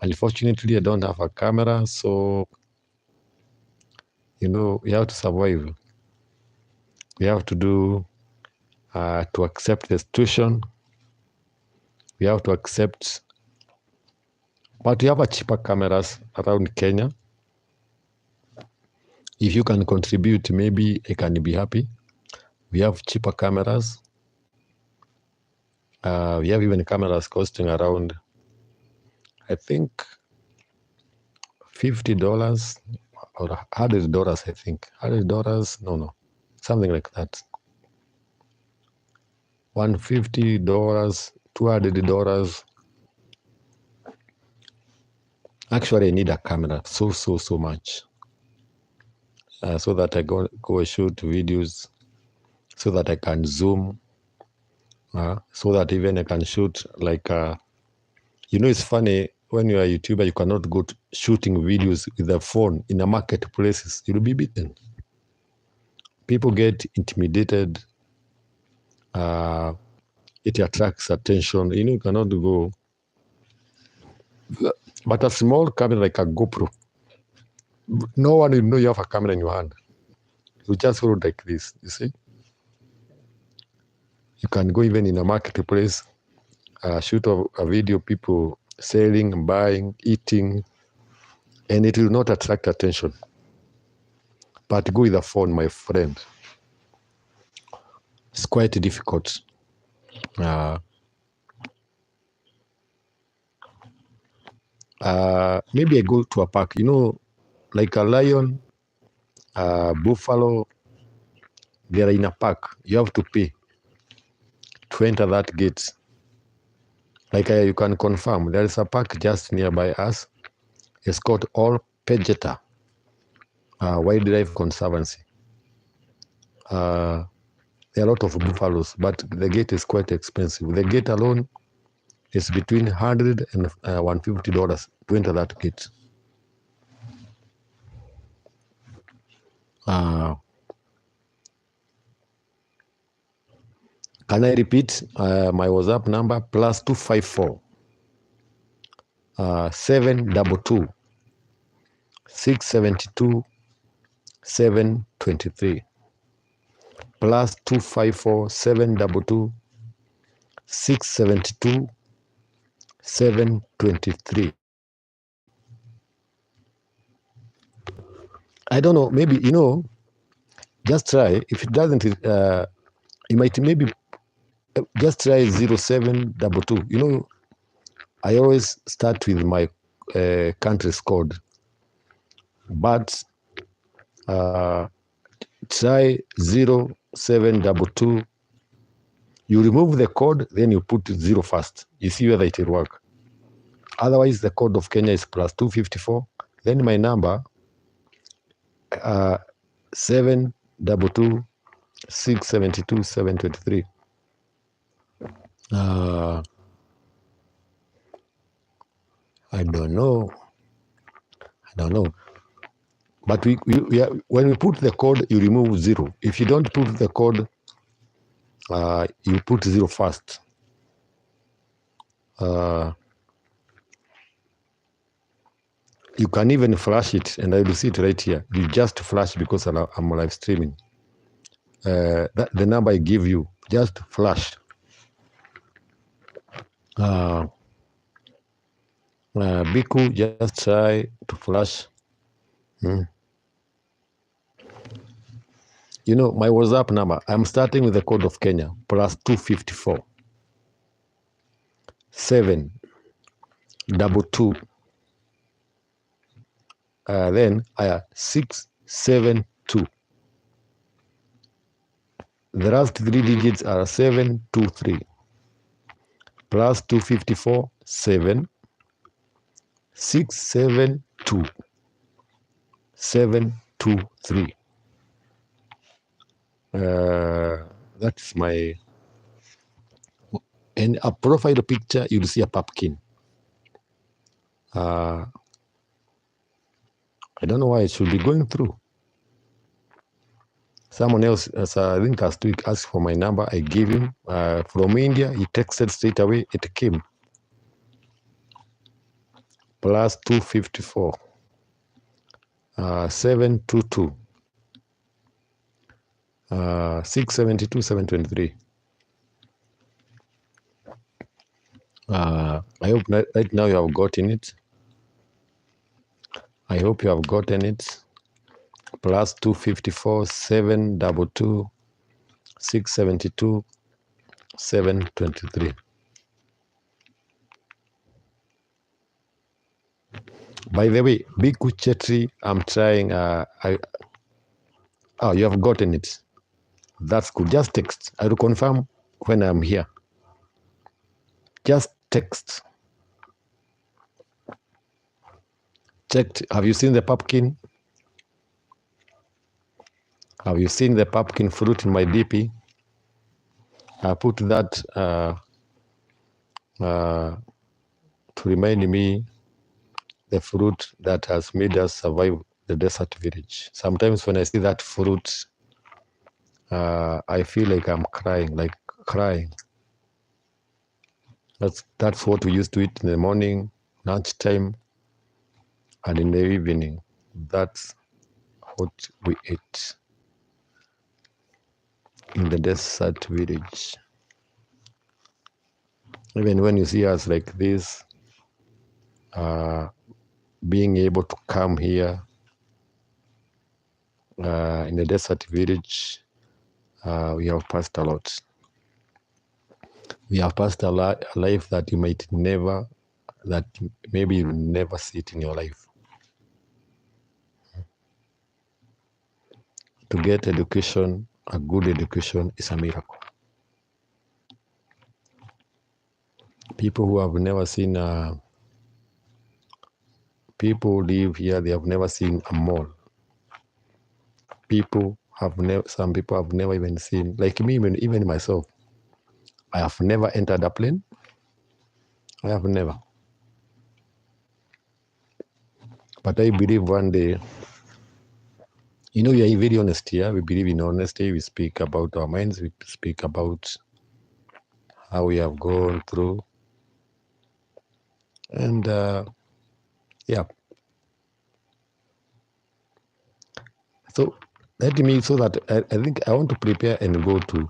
unfortunately, I don't have a camera, so we have to survive. We have to do to accept the situation. We have to accept, but we have a cheaper cameras around Kenya. If you can contribute, maybe I can be happy. We have cheaper cameras. We have even cameras costing around, I think, $50 or $100. I think $100. No, something like that. $150, $200. Actually, I need a camera so much, so that I go shoot videos, so that I can zoom, so that even I can shoot like, it's funny when you are a YouTuber, you cannot go shooting videos with a phone in a marketplaces. You'll be beaten. People get intimidated. It attracts attention. You cannot go. But a small camera like a GoPro, no one will know you have a camera in your hand. You just hold like this, you see? You can go even in a marketplace, shoot a video, people selling, buying, eating, and it will not attract attention. But go with a phone, my friend. It's quite difficult. Maybe I go to a park, like a lion, buffalo, they are in a park. You have to pay to enter that gate. Like you can confirm, there is a park just nearby us. It's called All Pejeta Wildlife Conservancy. There are a lot of buffaloes, but the gate is quite expensive. The gate alone is between $100 and $150 to enter that gate. Can I repeat my WhatsApp number? +254 722 672 723. +254 722 672 723. I don't know, maybe, just try. If it doesn't, you might maybe just try 0722. I always start with my country's code, but try 0722. You remove the code, then you put 0 first. You see whether it will work. Otherwise, the code of Kenya is +254. Then my number 722 672 723. I don't know. But when we put the code, you remove 0. If you don't put the code, you put 0 first. You can even flash it, and I will see it right here. You just flash because I'm live streaming. The number I give you, just flash. Biku, just try to flash. My WhatsApp number, I'm starting with the code of Kenya, +254 722 then 672. The last 3 digits are 723. +254 7 672 723. That's my, and a profile picture, you'll see a pumpkin. I don't know why it should be going through. Someone else, I think last week, asked for my number. I gave him from India. He texted straight away. It came. +254 722 672 723. I hope right now you have gotten it. I hope you have gotten it. +254 722 672 723. By the way, Biku Chetri, I'm trying. You have gotten it. That's good. Just text. I will confirm when I'm here. Just text. Checked. Have you seen the pumpkin? Have you seen the pumpkin fruit in my DP? I put that to remind me the fruit that has made us survive the desert village. Sometimes when I see that fruit, I feel like I'm crying, That's what we used to eat in the morning, lunchtime, and in the evening. That's what we ate in the desert village. Even when you see us like this, being able to come here in the desert village, we have passed a lot. We have passed a life that you might never, that maybe you'll never see it in your life. To get education, a good education, is a miracle. People who have never seen People live here, they have never seen a mall. Some people have never even seen, like me, even myself. I have never entered a plane. I have never. But I believe one day, you know, we are very honest here. We believe in honesty. We speak about our minds. We speak about how we have gone through. And yeah. So let me, so that I think I want to prepare and go to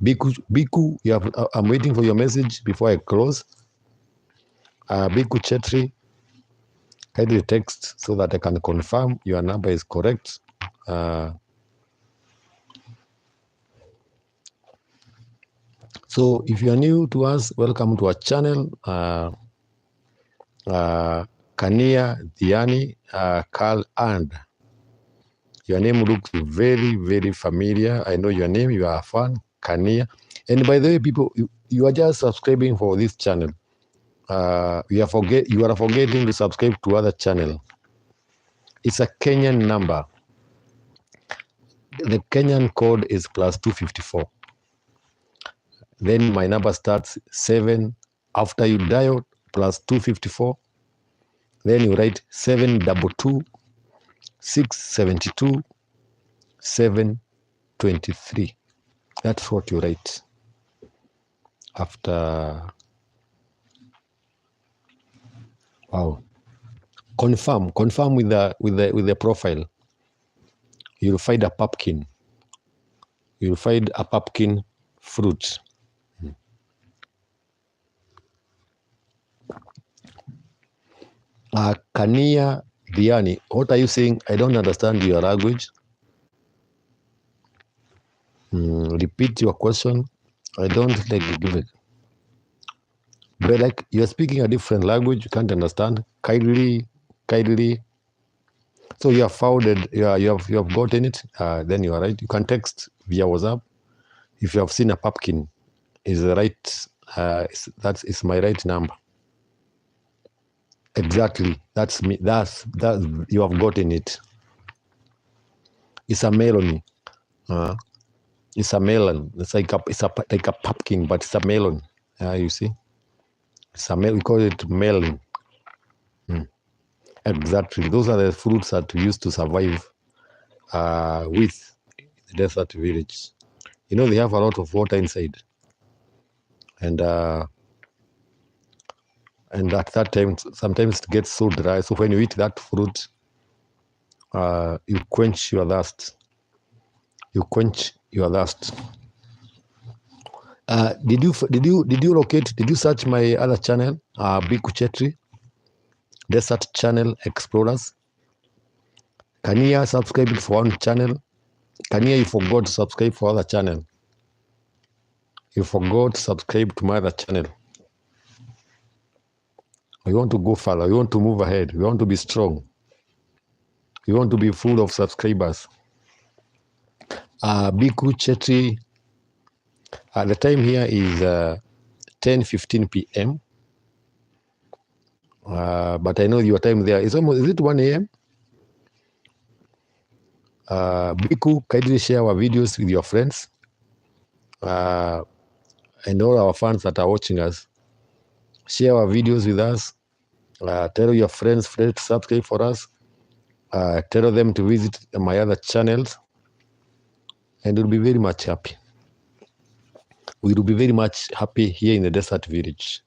Biku. I'm waiting for your message before I close. Biku Chetri, kindly text so that I can confirm your number is correct. So if you are new to us, welcome to our channel. Kania Diani, Carl and your name looks very, very familiar. I know your name. You are a fan, Kania. And by the way, people, you are just subscribing for this channel. You are forgetting to subscribe to other channel. It's a Kenyan number. The Kenyan code is +254. Then my number starts 7. After you dial +254, then you write 722 672 723. That's what you write after. Wow. Confirm with the profile. You'll find a pumpkin. You'll find a pumpkin fruit. Kania Diani, what are you saying? I don't understand your language. Repeat your question. I don't like to give it. But like you're speaking a different language, you can't understand. Kindly. So you have found it. You have gotten it. Then you are right. You can text via WhatsApp. If you have seen a pumpkin, is the right. That's my right number. Exactly. That's me. That's you have gotten it. It's a melon. It's a melon. It's like a pumpkin, but it's a melon. You see, it's a melon. We call it melon. Exactly. Those are the fruits that we used to survive with the desert village. You know, they have a lot of water inside, and at that time, sometimes it gets so dry. So when you eat that fruit, you quench your thirst. Did you search my other channel, Biku Chetri, Desert Channel Explorers? Kania subscribe for one channel. Kania, you forgot to subscribe for other channel. You forgot to subscribe to my other channel. We want to go further. We want to move ahead. We want to be strong. We want to be full of subscribers. Biku Chetri, the time here is 10:15 p.m. But I know your time there is almost, is it 1 a.m.? Biku, kindly share our videos with your friends and all our fans that are watching us. Share our videos with us. Tell your friends to subscribe for us. Tell them to visit my other channels, and we'll be very much happy. We will be very much happy here in the desert village,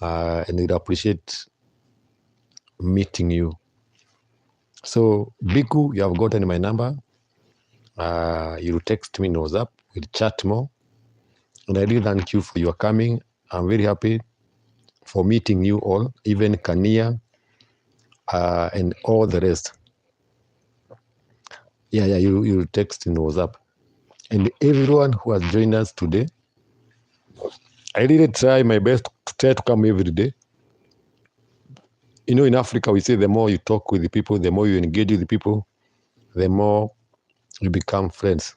and we'd appreciate meeting you. So, Biku, you have gotten my number. You'll text me in WhatsApp. We'll chat more. And I really thank you for your coming. I'm very happy for meeting you all, even Kania and all the rest. Yeah, you text in WhatsApp. And everyone who has joined us today, I really try my best to try to come every day. You know, in Africa, we say the more you talk with the people, the more you engage with the people, the more you become friends.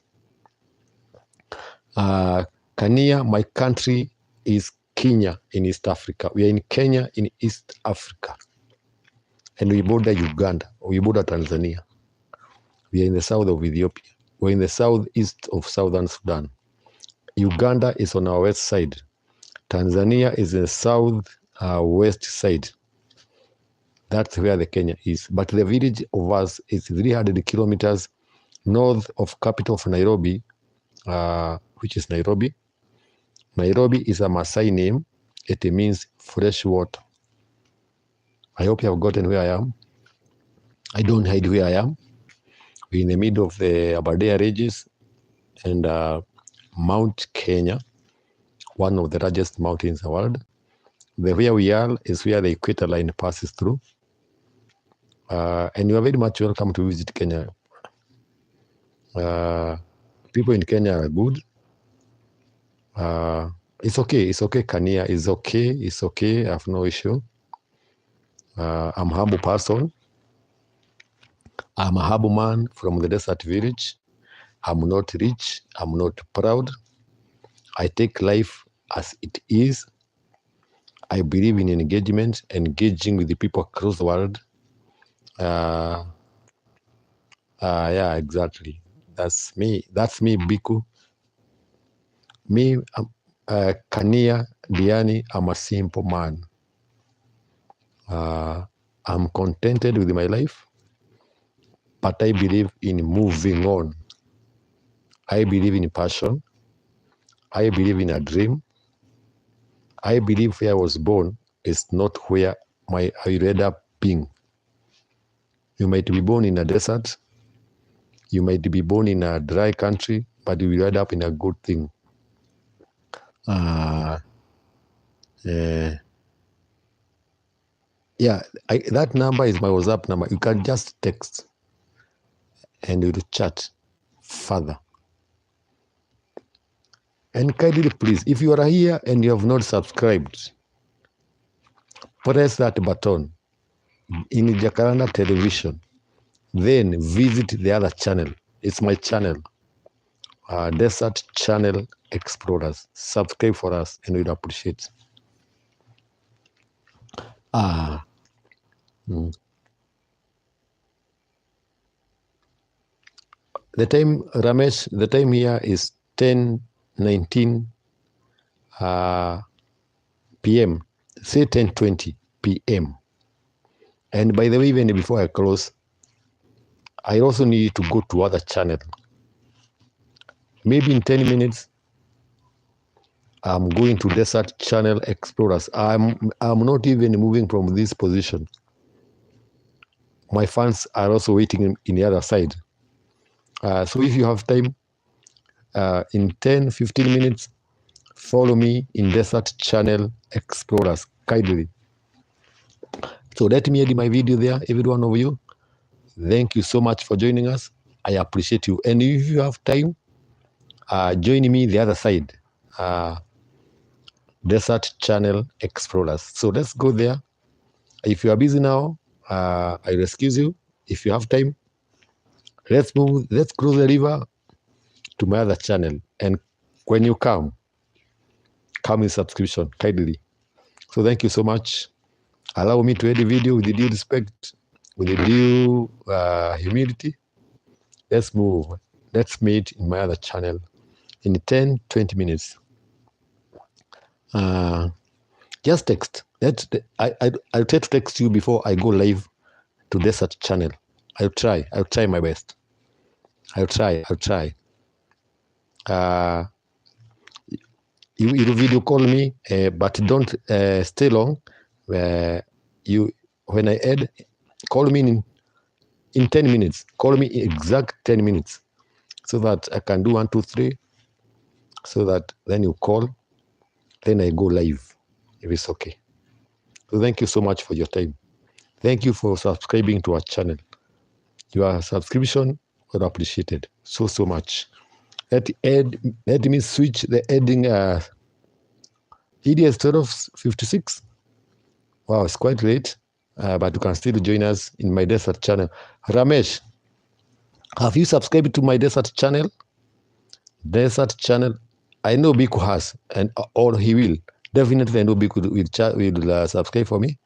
Kania, my country is Kenya in East Africa. We are in Kenya in East Africa. and we border Uganda, we border Tanzania. We are in the south of Ethiopia. We're in the southeast of southern Sudan. Uganda is on our west side. Tanzania is the south west side. That's where the Kenya is. But the village of us is 300 kilometers north of capital of Nairobi, which is Nairobi. Nairobi is a Maasai name. It means fresh water. I hope you have gotten where I am. I don't hide where I am. We're in the middle of the Aberdare Ranges and Mount Kenya, one of the largest mountains in the world. Where we are is where the equator line passes through. And you are very much welcome to visit Kenya. People in Kenya are good. It's okay. Kenya is okay. It's okay. I have no issue. I'm a humble person. I'm a humble man from the desert village. I'm not rich. I'm not proud. I take life as it is. I believe in engagement, engaging with the people across the world. Yeah, exactly. That's me. That's me, Biku. Me, Kania Diani, I'm a simple man. I'm contented with my life, but I believe in moving on. I believe in passion. I believe in a dream. I believe where I was born is not where I will end up being. You might be born in a desert. You might be born in a dry country, but you will end up in a good thing. Yeah, that number is my WhatsApp number. You can just text and we'll chat further. And kindly please, if you are here and you have not subscribed, press that button in Jacaranda Television. Then visit the other channel. It's my channel, Desert Channel Explorers. Subscribe for us and we'd appreciate. The time, Ramesh, the time here is 10:19 p.m. Say 10:20 p.m. And by the way, even before I close, I also need to go to other channel. Maybe in 10 minutes, I'm going to Desert Channel Explorers. I'm not even moving from this position. My fans are also waiting in the other side. So if you have time, in 10-15 minutes, follow me in Desert Channel Explorers, kindly. So let me end my video there, every one of you. Thank you so much for joining us. I appreciate you. And if you have time, join me the other side, Desert Channel Explorers. So let's go there. If you are busy now, I excuse you. If you have time, let's move. Let's cross the river to my other channel. And when you come in subscription, kindly. So thank you so much. Allow me to end the video with the due respect, with the due humility. Let's move. Let's meet in my other channel in 10-20 minutes. Just text. I'll try to text you before I go live to Desert Channel. I'll try my best. I'll try. You video call me, but don't stay long. When I add, call me in 10 minutes. Call me exact 10 minutes so that I can do 1, 2, 3. So that then you call, then I go live if it's okay. So thank you so much for your time. Thank you for subscribing to our channel. Your subscription was appreciated so much. Let me switch the ending. It is 12:56. Wow, it's quite late, but you can still join us in my Desert channel. Ramesh, have you subscribed to my Desert channel? Desert channel. I know Biku has, or he will. Definitely, I know Biku will subscribe for me.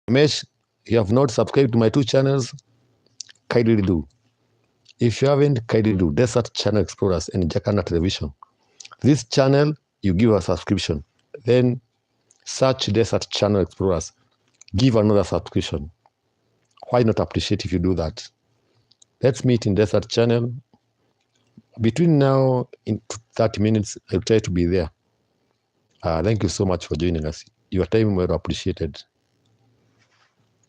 Ramesh, If you have not subscribed to my 2 channels, kindly do. If you haven't, kindly do. Desert Channel Explorers and Jacaranda Television. This channel, you give a subscription. Then search Desert Channel Explorers. Give another subscription. Why not appreciate if you do that? Let's meet in Desert Channel. Between now in 30 minutes, I'll try to be there. Thank you so much for joining us. Your time well appreciated.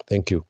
Thank you.